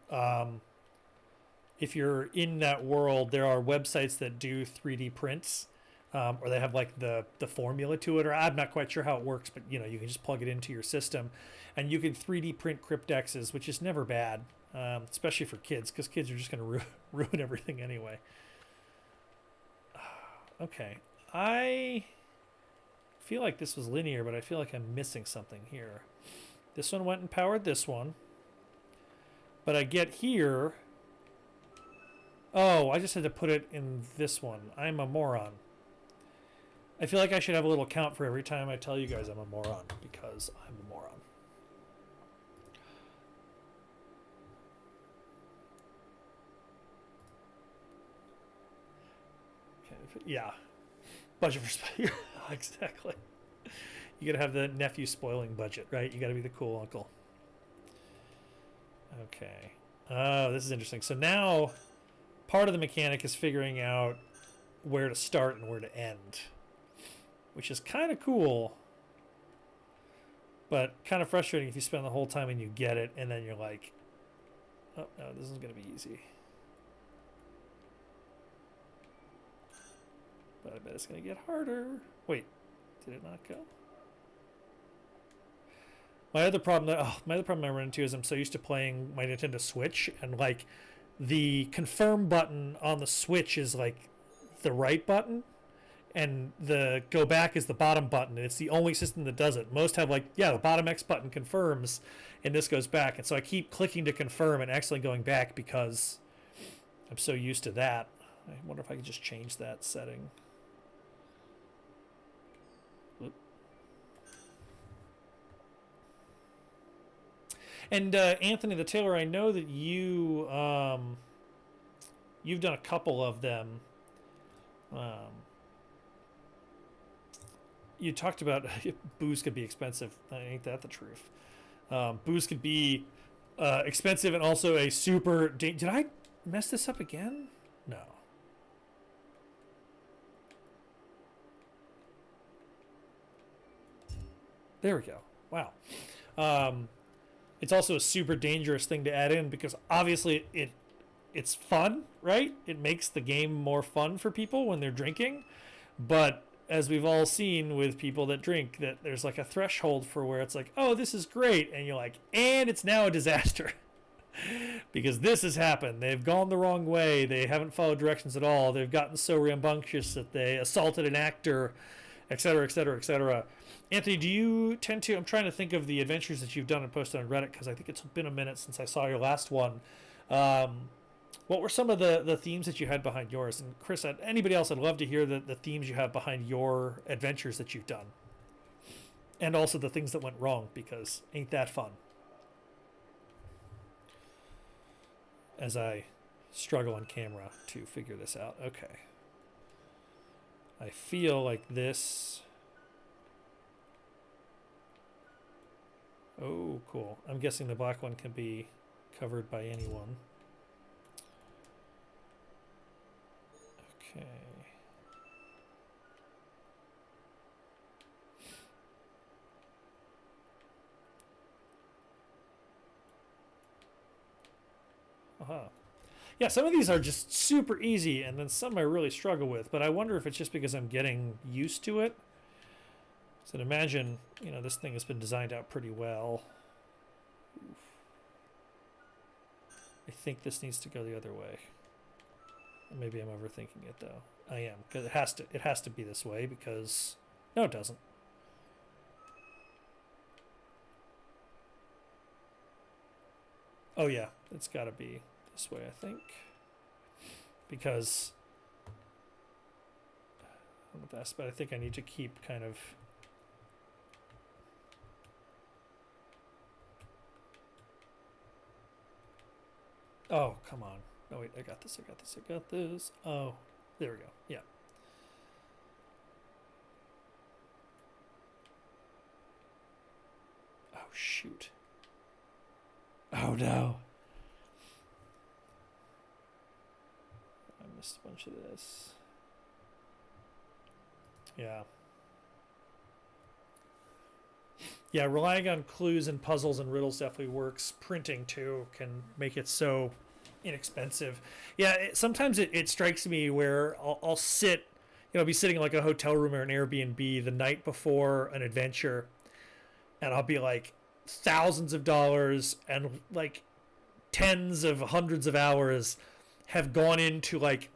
Speaker 1: if you're in that world, there are websites that do 3D prints. Or they have like the formula to it, or I'm not quite sure how it works, but you know, you can just plug it into your system and you can 3D print cryptexes, which is never bad, especially for kids, because kids are just going to ruin everything anyway. Okay, I feel like this was linear, but I feel like I'm missing something here. This one went and powered this one, but I get here. Oh, I just had to put it in this one. I'm a moron. I feel like I should have a little count for every time I tell you guys I'm a moron, because I'm a moron. Okay, yeah. Budget for exactly. You gotta have the nephew spoiling budget, right? You gotta be the cool uncle. Okay. Oh, this is interesting. So now part of the mechanic is figuring out where to start and where to end, which is kind of cool, but kind of frustrating if you spend the whole time and you get it and then you're like, oh no, this is going to be easy. But I bet it's going to get harder. Wait, did it not go? My other problem I run into is I'm so used to playing my Nintendo Switch, and like the confirm button on the Switch is like the right button, and the go back is the bottom button, and it's the only system that does it. Most have like, yeah, the bottom X button confirms, and this goes back, and so I keep clicking to confirm and actually going back because I'm so used to that. I wonder if I could just change that setting. And Anthony the Tailor, I know that you've done a couple of them. You talked about booze could be expensive. Ain't that the truth? Booze could be expensive and also a super... Did I mess this up again? No. There we go. Wow. It's also a super dangerous thing to add in because obviously it's fun, right? It makes the game more fun for people when they're drinking. But as we've all seen with people that drink, that there's like a threshold for where it's like, oh, this is great. And you're like, and it's now a disaster. Because this has happened. They've gone the wrong way. They haven't followed directions at all. They've gotten so rambunctious that they assaulted an actor, et cetera, et cetera, et cetera. Anthony, do you tend to... I'm trying to think of the adventures that you've done and posted on Reddit because I think it's been a minute since I saw your last one. What were some of the themes that you had behind yours? And Chris, anybody else, I'd love to hear the themes you have behind your adventures that you've done. And also the things that went wrong, because ain't that fun? As I struggle on camera to figure this out. Okay. I feel like this... Oh, cool. I'm guessing the black one can be covered by anyone. Okay. Yeah, some of these are just super easy, and then some I really struggle with, but I wonder if it's just because I'm getting used to it. So imagine, this thing has been designed out pretty well. Oof. I think this needs to go the other way. Maybe I'm overthinking it though. I am, because it has to be this way because no, it doesn't. Oh yeah, it's got to be this way, I think, because I don't know if that's, but I think I need to keep kind of. Oh, come on. No, wait, I got this. Oh, there we go. Yeah. Oh, shoot. Oh, no. I missed a bunch of this. Yeah. Yeah, relying on clues and puzzles and riddles definitely works. Printing, too, can make it so inexpensive. Yeah, sometimes it strikes me where I'll sit, be sitting in like a hotel room or an Airbnb the night before an adventure, and I'll be like thousands of dollars and like tens of hundreds of hours have gone into like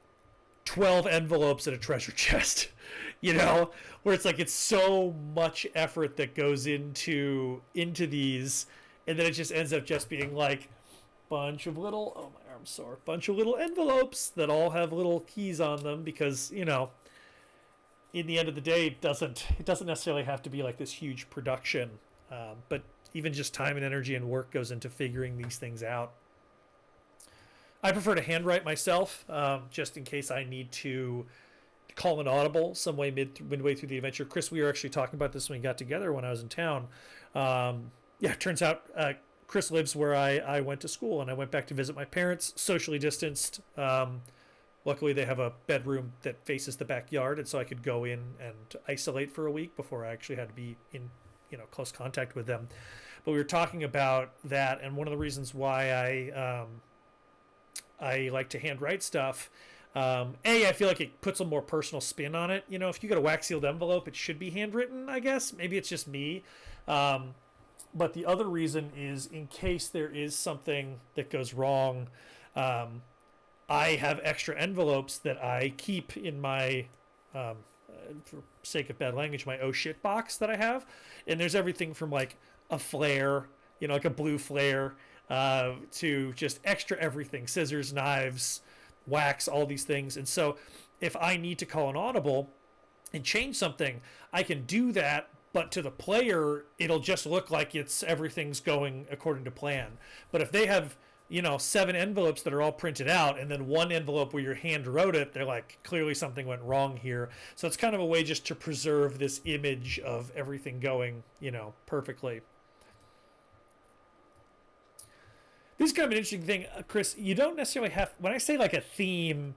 Speaker 1: 12 envelopes in a treasure chest. Where it's like it's so much effort that goes into these, and then it just ends up just being like bunch of little, oh my arm's sore, bunch of little envelopes that all have little keys on them, because in the end of the day it doesn't necessarily have to be like this huge production, but even just time and energy and work goes into figuring these things out. I prefer to handwrite myself, just in case I need to call an audible some way midway through the adventure. Chris, we were actually talking about this when we got together when I was in town. It turns out Chris lives where I went to school, and I went back to visit my parents, socially distanced, Luckily, they have a bedroom that faces the backyard, and so I could go in and isolate for a week before I actually had to be in, close contact with them. But we were talking about that, and one of the reasons why I like to handwrite stuff. I feel like it puts a more personal spin on it. If you get a wax sealed envelope, it should be handwritten, I guess. Maybe it's just me. But the other reason is in case there is something that goes wrong, I have extra envelopes that I keep in my, for sake of bad language, my oh shit box that I have. And there's everything from like a flare, like a blue flare, to just extra everything, scissors, knives, wax, all these things. And so if I need to call an audible and change something, I can do that, but to the player it'll just look like everything's going according to plan. But if they have 7 envelopes that are all printed out and then one envelope where your hand wrote it, they're like, clearly something went wrong here. So it's kind of a way just to preserve this image of everything going perfectly. This is kind of an interesting thing, Chris. You don't necessarily have, when I say like a theme,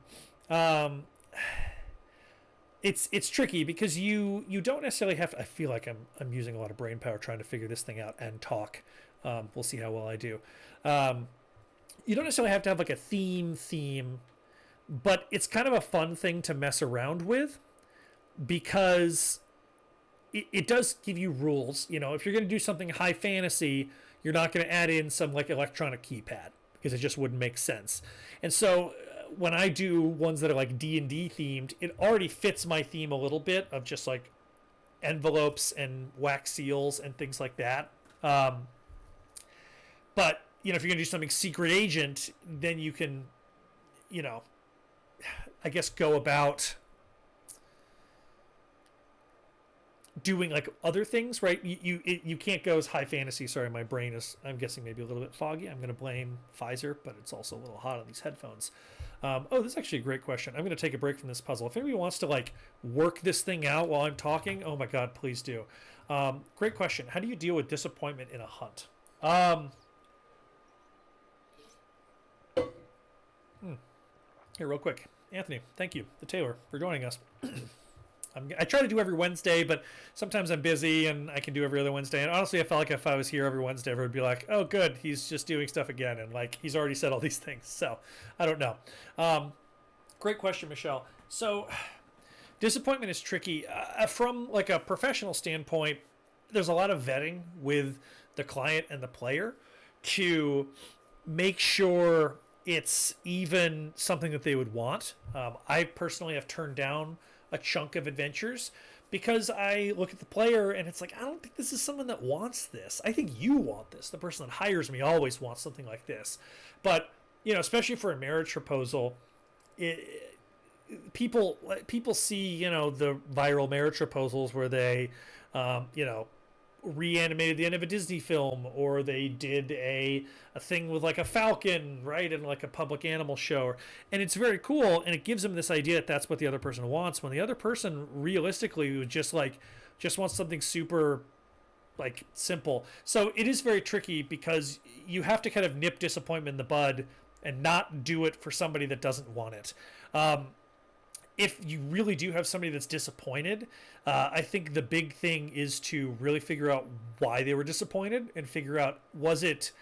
Speaker 1: it's tricky because you don't necessarily have to. I feel like I'm using a lot of brain power trying to figure this thing out and talk. We'll see how well I do. You don't necessarily have to have like a theme, but it's kind of a fun thing to mess around with because it does give you rules. If you're going to do something high fantasy, you're not going to add in some like electronic keypad because it just wouldn't make sense. And so when I do ones that are like D&D themed, it already fits my theme a little bit of just like envelopes and wax seals and things like that. But if you're going to do something secret agent, then you can, I guess go about doing like other things, right? You can't go as high fantasy. Sorry, my brain is, I'm guessing, maybe a little bit foggy. I'm going to blame Pfizer, but it's also a little hot on these headphones. This is actually a great question. I'm going to take a break from this puzzle. If anybody wants to like work this thing out while I'm talking, oh my God, please do. Great question. How do you deal with disappointment in a hunt? Here, real quick. Anthony, thank you, the tailor, for joining us. I try to do every Wednesday, but sometimes I'm busy and I can do every other Wednesday. And honestly, I felt like if I was here every Wednesday, everyone would be like, oh, good, he's just doing stuff again. And like, he's already said all these things. So I don't know. Great question, Michelle. So disappointment is tricky. From like a professional standpoint, there's a lot of vetting with the client and the player to make sure it's even something that they would want. I personally have turned down a chunk of adventures because I look at the player and it's like, I don't think this is someone that wants this. I think you want this. The person that hires me always wants something like this. But, especially for a marriage proposal, people see, the viral marriage proposals where they, reanimated the end of a Disney film, or they did a thing with like a falcon, right, and like a public animal show, and it's very cool, and it gives them this idea that that's what the other person wants, when the other person realistically would just wants something super like simple. So it is very tricky because you have to kind of nip disappointment in the bud and not do it for somebody that doesn't want it. If you really do have somebody that's disappointed, I think the big thing is to really figure out why they were disappointed and figure out, was it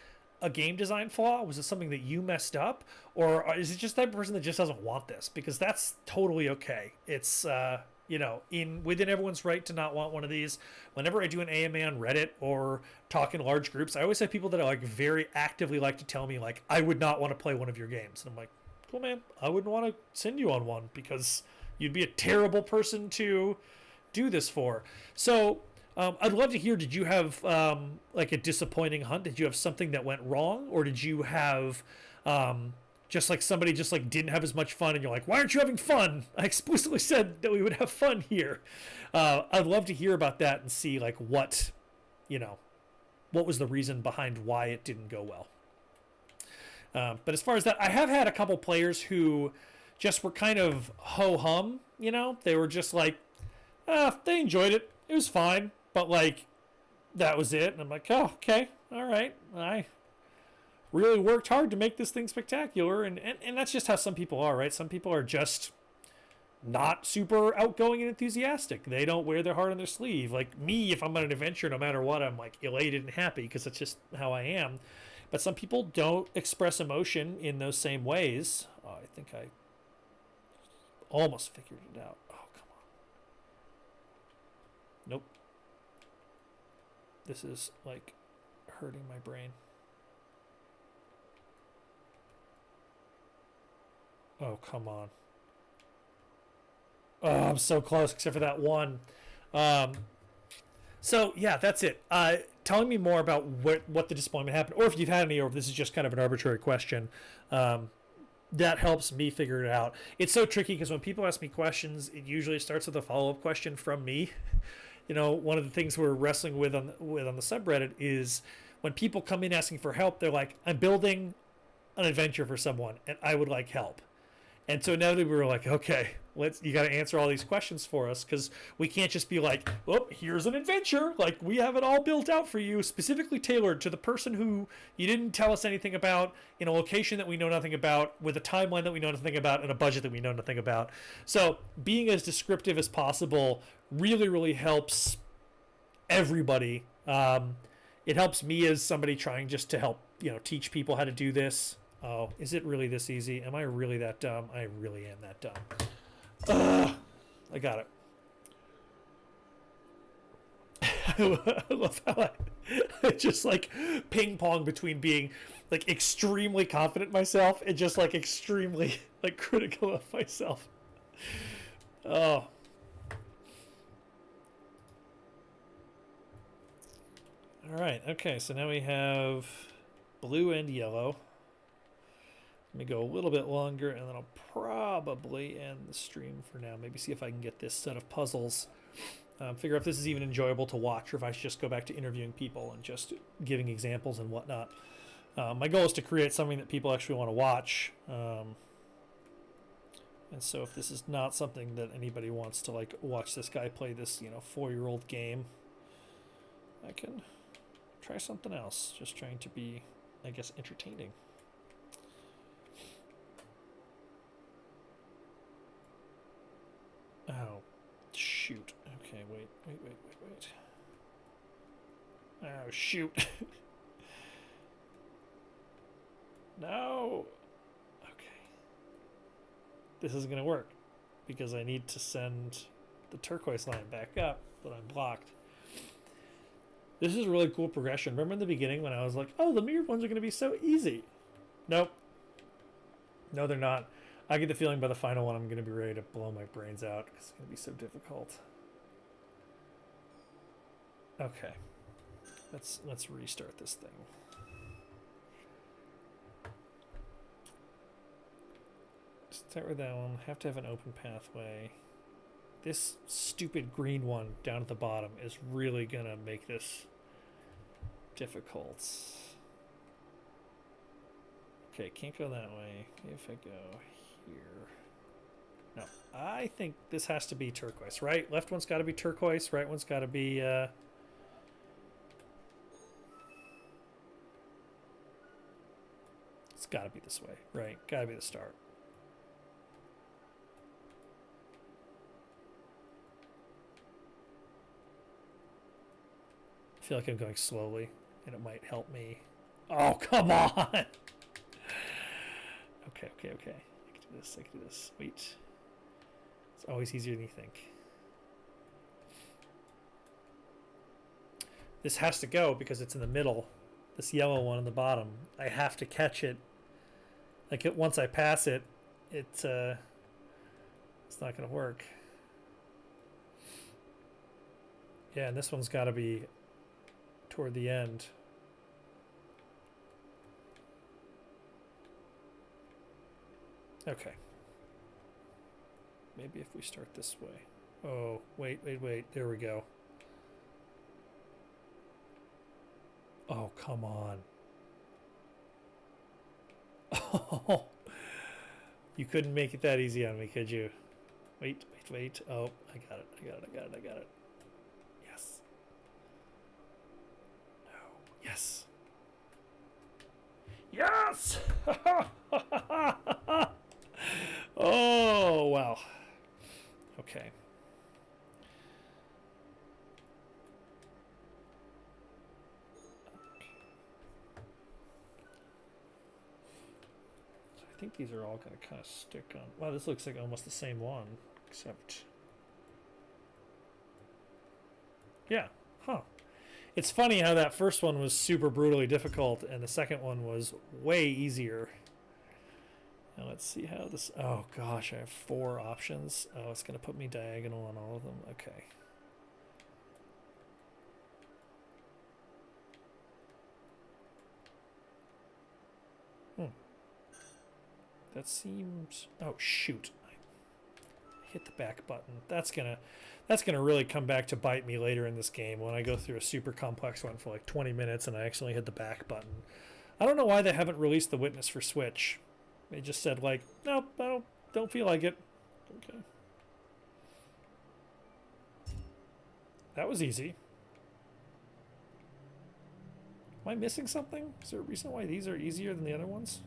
Speaker 1: a game design flaw? Was it something that you messed up? Or is it just that person that just doesn't want this? Because that's totally okay. It's, within everyone's right to not want one of these. Whenever I do an AMA on Reddit or talk in large groups, I always have people that are like very actively like to tell me like, I would not want to play one of your games. And I'm like, cool, man, I wouldn't want to send you on one because you'd be a terrible person to do this for. So I'd love to hear, did you have like a disappointing hunt? Did you have something that went wrong? Or did you have just like somebody just like didn't have as much fun and you're like, why aren't you having fun? I explicitly said that we would have fun here. I'd love to hear about that and see like what was the reason behind why it didn't go well. But as far as that, I have had a couple players who just were kind of ho-hum, they were just like, they enjoyed it. It was fine. But like, that was it. And I'm like, oh, okay. All right. really worked hard to make this thing spectacular. And that's just how some people are, right? Some people are just not super outgoing and enthusiastic. They don't wear their heart on their sleeve. Like me, if I'm on an adventure, no matter what, I'm like elated and happy because it's just how I am. But some people don't express emotion in those same ways. Oh, I think I almost figured it out. Oh, come on. Nope. This is like hurting my brain. Oh, come on. Oh, I'm so close, except for that one. So yeah, that's it. Telling me more about what the disappointment happened, or if you've had any, or if this is just kind of an arbitrary question, that helps me figure it out. It's so tricky because when people ask me questions, it usually starts with a follow-up question from me. You know, one of the things we're wrestling with on the subreddit is when people come in asking for help, they're like, "I'm building an adventure for someone, and I would like help." And so inevitably we were like, okay, you got to answer all these questions for us because we can't just be like, oh, here's an adventure. Like we have it all built out for you, specifically tailored to the person who you didn't tell us anything about, in a location that we know nothing about, with a timeline that we know nothing about, and a budget that we know nothing about. So being as descriptive as possible really, really helps everybody. It helps me as somebody trying just to help, teach people how to do this. Oh, is it really this easy? Am I really that dumb? I really am that dumb. I got it. I love how I just like ping pong between being like extremely confident in myself and just like extremely like critical of myself. Oh. All right. Okay. So now we have blue and yellow. Let me go a little bit longer, and then I'll probably end the stream for now. Maybe see if I can get this set of puzzles. Figure out if this is even enjoyable to watch, or if I should just go back to interviewing people and just giving examples and whatnot. My goal is to create something that people actually want to watch. And so if this is not something that anybody wants to like watch this guy play this, 4-year-old game, I can try something else. Just trying to be, I guess, entertaining. Oh, shoot. Okay, wait. Oh, shoot. No. Okay. This isn't going to work because I need to send the turquoise line back up, but I'm blocked. This is a really cool progression. Remember in the beginning when I was like, oh, the mirrored ones are going to be so easy. Nope. No, they're not. I get the feeling by the final one I'm going to be ready to blow my brains out because it's going to be so difficult. Okay. Let's restart this thing. Start with that one. Have to have an open pathway. This stupid green one down at the bottom is really going to make this difficult. Okay, can't go that way. If I go here. No, I think this has to be turquoise, right? Left one's got to be turquoise, right one's got to be it's got to be this way, right? Got to be the start. I feel like I'm going slowly and it might help me. Oh, come on. Okay. I can do this. Wait. It's always easier than you think. This has to go because it's in the middle. This yellow one on the bottom. I have to catch it. Like once I pass it, it's not going to work. Yeah, and this one's got to be toward the end. Okay. Maybe if we start this way. Oh, wait. There we go. Oh, come on. Oh, you couldn't make it that easy on me, could you? Wait. Oh, I got it. Yes. No. Yes. Yes! Yes! Oh, wow. Okay. So I think these are all going to kind of stick on. Wow, this looks like almost the same one, except. Yeah. Huh. It's funny how that first one was super brutally difficult and the second one was way easier. Now let's see how this. Oh gosh, I have 4 options. Oh, it's going to put me diagonal on all of them. Okay. That seems. Oh shoot! I hit the back button. That's gonna really come back to bite me later in this game when I go through a super complex one for like 20 minutes and I accidentally hit the back button. I don't know why they haven't released the Witness for Switch. They just said like, nope, I don't feel like it. Okay. That was easy. Am I missing something? Is there a reason why these are easier than the other ones?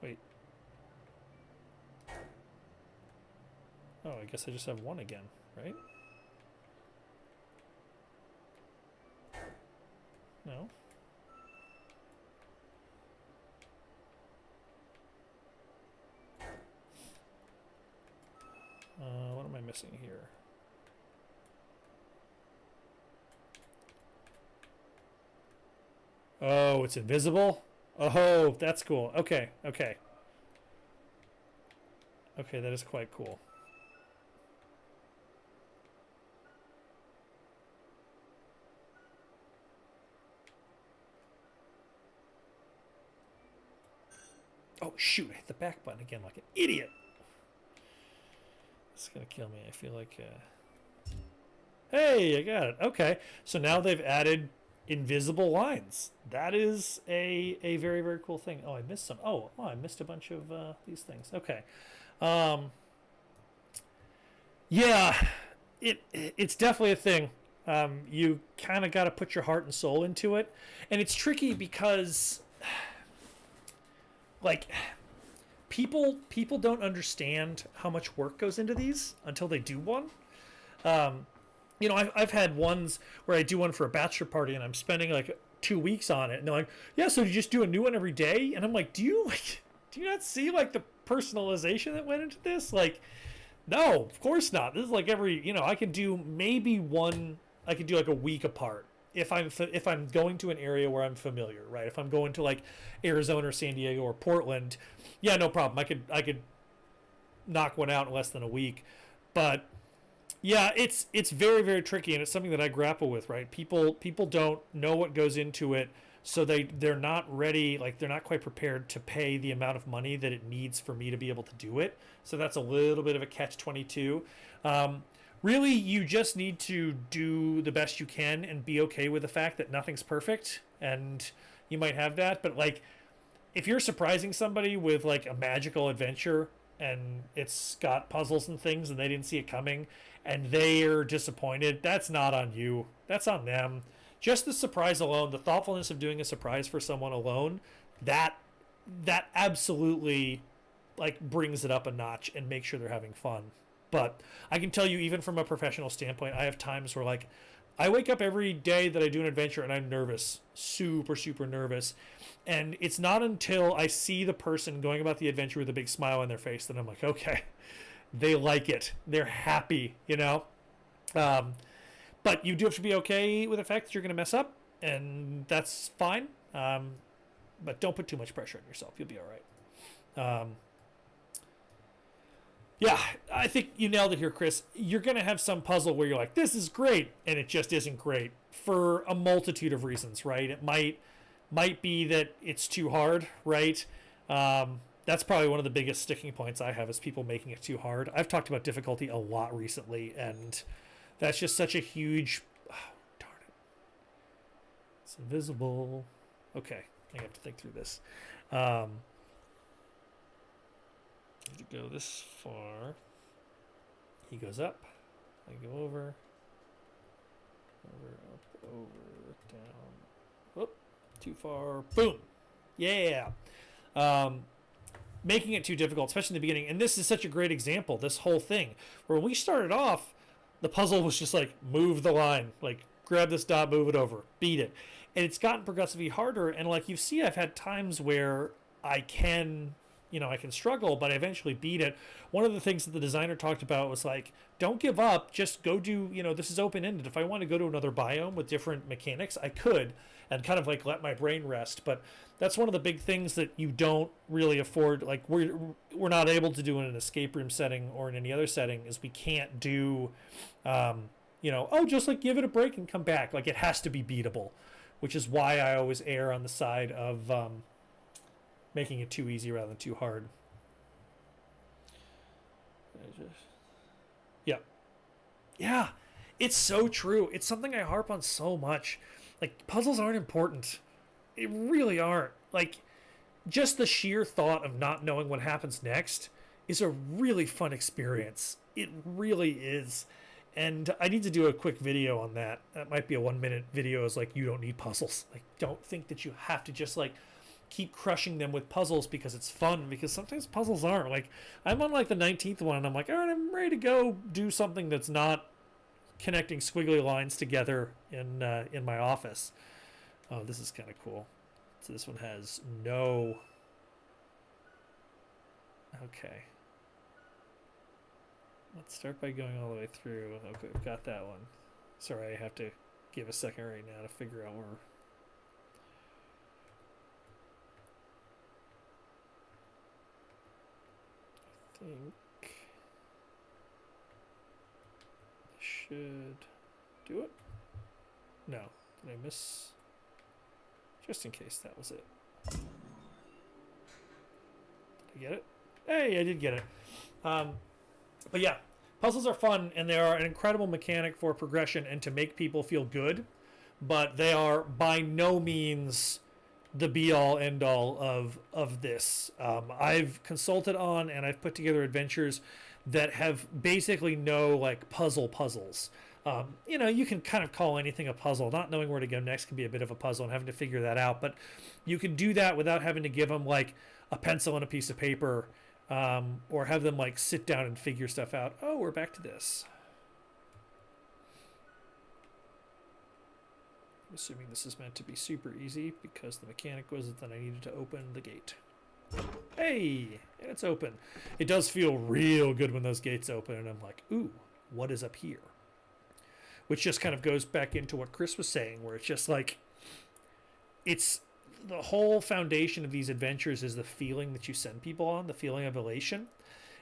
Speaker 1: Wait. Oh, I guess I just have 1 again, right? No. What am I missing here? Oh, it's invisible? Oh, that's cool. Okay, okay. Okay, that is quite cool. Oh, shoot, I hit the back button again like an idiot. It's gonna kill me. I feel like... Hey, I got it. Okay, so now they've added invisible lines. That is a very, very cool thing. Oh, I missed some. Oh, I missed a bunch of these things. Okay. Yeah, it's definitely a thing. You kind of got to put your heart and soul into it, and it's tricky because, like, people don't understand how much work goes into these until they do one. You know, I've had ones where I do one for a bachelor party, and I'm spending like 2 weeks on it, and they're like, "Yeah, so you just do a new one every day?" And I'm like, "Do you not see like the personalization that went into this? Like, no, of course not. This is like I can do maybe one. I can do like a week apart if I'm going to an area where I'm familiar, right? If I'm going to like Arizona or San Diego or Portland, yeah, no problem. I could knock one out in less than a week, but yeah, it's very, very tricky, and it's something that I grapple with, right? People don't know what goes into it, so they're not ready, like they're not quite prepared to pay the amount of money that it needs for me to be able to do it. So that's a little bit of a catch-22. Really, you just need to do the best you can and be okay with the fact that nothing's perfect, and you might have that, but like if you're surprising somebody with like a magical adventure and it's got puzzles and things and they didn't see it coming and they're disappointed, that's not on you. That's on them. Just the surprise alone, the thoughtfulness of doing a surprise for someone alone, that that absolutely like brings it up a notch and makes sure they're having fun. But I can tell you, even from a professional standpoint, I have times where like I wake up every day that I do an adventure and I'm nervous, super, super nervous. And it's not until I see the person going about the adventure with a big smile on their face that I'm like, okay, they like it. They're happy, you know? Um, but you do have to be okay with the fact that you're going to mess up, and that's fine. But don't put too much pressure on yourself. You'll be all right. Yeah, I think you nailed it here, Chris. You're going to have some puzzle where you're like, this is great, and it just isn't great for a multitude of reasons, right? It might be that it's too hard, right? That's probably one of the biggest sticking points I have is people making it too hard. I've talked about difficulty a lot recently, and that's just such a huge... Oh, darn it. It's invisible. Okay, I have to think through this. To go this far. He goes up. I go over. Over, up, over, down. Whoop, too far. Boom. Yeah. Making it too difficult, especially in the beginning. And this is such a great example, this whole thing. Where when we started off, the puzzle was just like, move the line. Like, grab this dot, move it over, beat it. And it's gotten progressively harder. And like you see, I've had times where I can struggle, but I eventually beat it. One of the things that the designer talked about was like, don't give up, just go do, this is open-ended. If I want to go to another biome with different mechanics, I could, and kind of like let my brain rest. But that's one of the big things that you don't really afford. Like we're not able to do in an escape room setting or in any other setting, is we can't do, just like give it a break and come back. Like it has to be beatable, which is why I always err on the side of making it too easy rather than too hard. Yeah, it's so true. It's something I harp on so much. Like puzzles aren't important. They really aren't. Like just the sheer thought of not knowing what happens next is a really fun experience. It really is. And I need to do a quick video on that. That might be a 1-minute video. Is like, you don't need puzzles. Like, don't think that you have to just like keep crushing them with puzzles because it's fun, because sometimes puzzles aren't. Like I'm on like the 19th one and I'm like, all right, I'm ready to go do something that's not connecting squiggly lines together in my office. Oh, this is kind of cool. So this one has no. Okay, let's start by going all the way through. Okay, we've got that one. Sorry, I have to give a second right now to figure out where. I think this should do it. No, did I miss? Just in case that was it. Did I get it? Hey, I did get it. But yeah, puzzles are fun, and they are an incredible mechanic for progression and to make people feel good, but they are by no means the be-all, end-all of this. I've consulted on and I've put together adventures that have basically no like puzzles. You can kind of call anything a puzzle. Not knowing where to go next can be a bit of a puzzle and having to figure that out. But you can do that without having to give them like a pencil and a piece of paper, or have them like sit down and figure stuff out. Oh, we're back to this. I'm assuming this is meant to be super easy because the mechanic was that I needed to open the gate. Hey, and it's open. It does feel real good when those gates open, and I'm like, ooh, what is up here? Which just kind of goes back into what Chris was saying, where it's just like, it's the whole foundation of these adventures is the feeling that you send people on, the feeling of elation,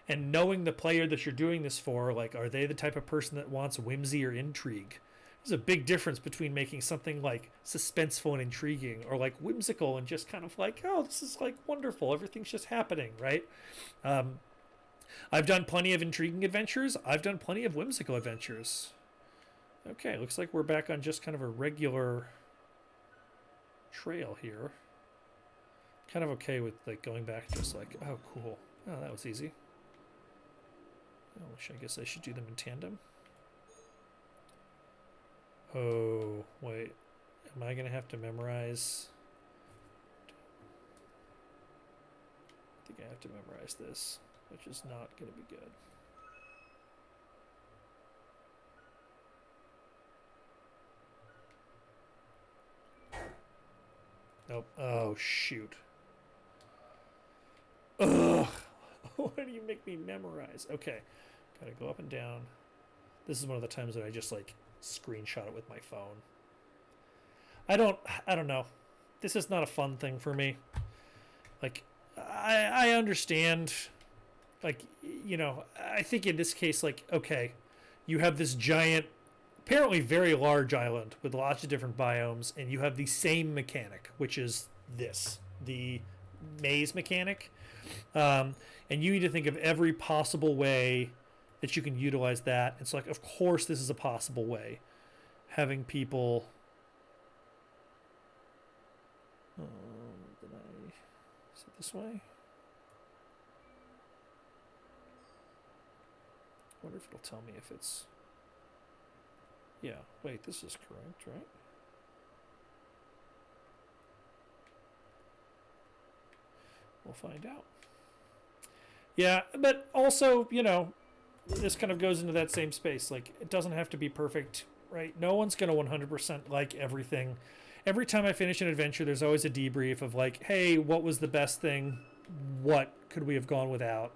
Speaker 1: and knowing the player that you're doing this for. Like, are they the type of person that wants whimsy or intrigue? There's a big difference between making something like suspenseful and intriguing, or like whimsical and just kind of like, oh, this is like wonderful, everything's just happening, right? I've done plenty of intriguing adventures. I've done plenty of whimsical adventures. Okay, looks like we're back on just kind of a regular trail here. Kind of okay with like going back just like, oh, cool. Oh, that was easy. Oh, I guess I should do them in tandem. Oh, wait. Am I going to have to memorize? I think I have to memorize this, which is not going to be good. Nope. Oh, shoot. Ugh. Why do you make me memorize? Okay. Gotta go up and down. This is one of the times that I just like screenshot it with my phone. I don't know. This is not a fun thing for me. Like, I understand. Like, I think in this case, like, okay, you have this giant, apparently very large island with lots of different biomes, and you have the same mechanic, which is the maze mechanic. And you need to think of every possible way that you can utilize that. It's like, of course, this is a possible way. Having people. Did I? Is it this way? I wonder if it'll tell me if it's. Yeah, wait, this is correct, right? We'll find out. Yeah, but also, you know, this kind of goes into that same space. Like, it doesn't have to be perfect, right? No one's going to 100% like everything. Every time I finish an adventure, there's always a debrief of like, hey, what was the best thing? What could we have gone without?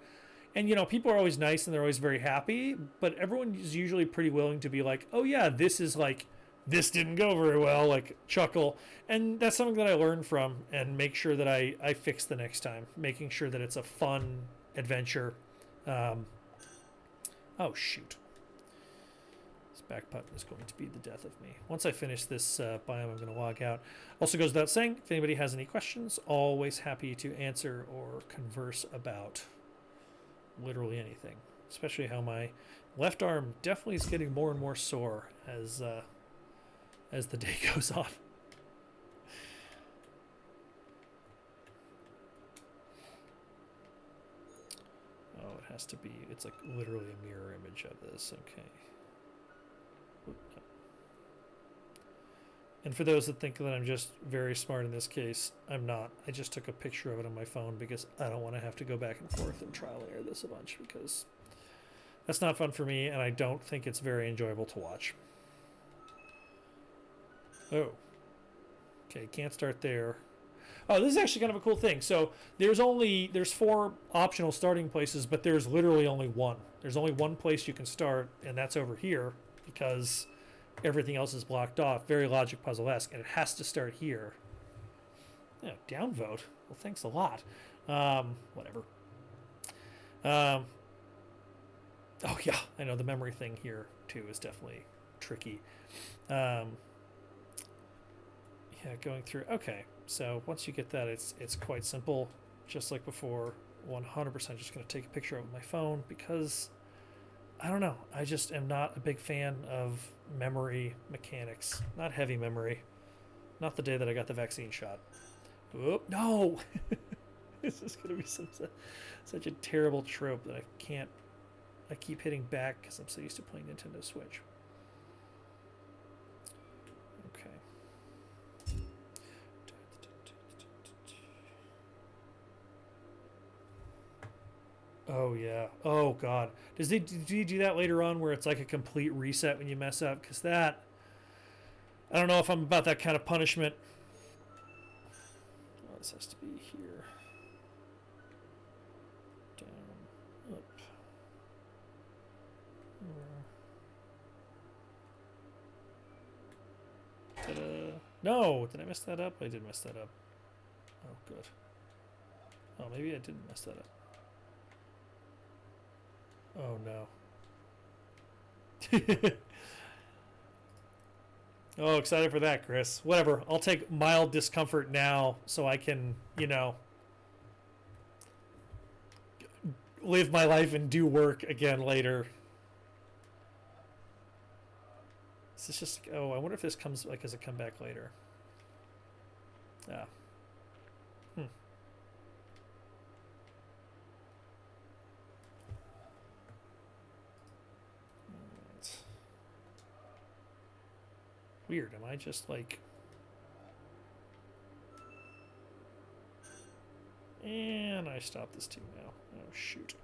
Speaker 1: And, you know, people are always nice and they're always very happy, but everyone is usually pretty willing to be like, oh, yeah, this is like, this didn't go very well, like chuckle. And that's something that I learn from and make sure that I fix the next time, making sure that it's a fun adventure. Um, oh, shoot. This back button is going to be the death of me. Once I finish this biome, I'm going to log out. Also goes without saying, if anybody has any questions, always happy to answer or converse about literally anything. Especially how my left arm definitely is getting more and more sore as the day goes on. Oh, it has to be, it's like literally a mirror image of this. Okay. And for those that think that I'm just very smart in this case, I'm not. I just took a picture of it on my phone because I don't want to have to go back and forth and trial and error this a bunch because that's not fun for me and I don't think it's very enjoyable to watch. Oh. Okay, can't start there. Oh, this is actually kind of a cool thing. So there's 4 optional starting places, but there's literally only one. There's only one place you can start, and that's over here because everything else is blocked off. Very logic puzzle-esque, and it has to start here. Yeah, downvote. Well, thanks a lot. Whatever. Oh yeah, I know the memory thing here too is definitely tricky. Yeah, going through. Okay, so once you get that, it's quite simple. Just like before, 100% just going to take a picture of my phone because I don't know. I just am not a big fan of memory mechanics. Not heavy memory. Not the day that I got the vaccine shot. Oop, no! This is going to be such a terrible trope that I keep hitting back because I'm so used to playing Nintendo Switch. Okay. Oh yeah. Oh god. Do you do that later on where it's like a complete reset when you mess up? Because that, I don't know if I'm about that kind of punishment. Oh, this has to be here. Down, up. Ta-da. No, did I mess that up? I did mess that up. Oh, good. Oh, maybe I didn't mess that up. Oh no. Oh, excited for that, Chris. Whatever. I'll take mild discomfort now so I can, you know, live my life and do work again later. This is just, oh, I wonder if this comes like as a comeback later. Yeah. Weird. Am I just like... And I stop this too now. Oh, shoot.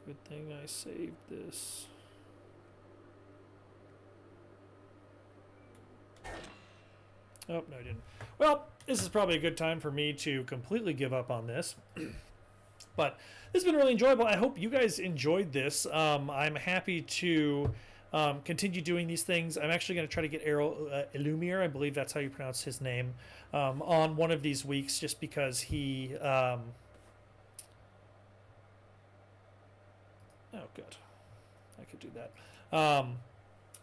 Speaker 1: Good thing I saved this. Oh, no, I didn't. Well, this is probably a good time for me to completely give up on this. But this has been really enjoyable. I hope you guys enjoyed this. I'm happy to continue doing these things. I'm actually going to try to get Errol Illumir, I believe that's how you pronounce his name, on one of these weeks just because he... oh, good. I could do that.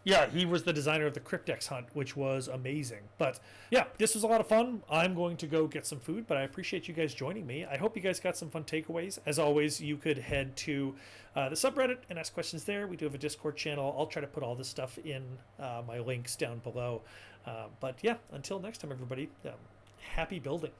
Speaker 1: Yeah, he was the designer of the Cryptex Hunt, which was amazing. But yeah, this was a lot of fun. I'm going to go get some food, but I appreciate you guys joining me. I hope you guys got some fun takeaways. As always, you could head to the subreddit and ask questions there. We do have a Discord channel. I'll try to put all this stuff in my links down below. But yeah, until next time, everybody, happy building.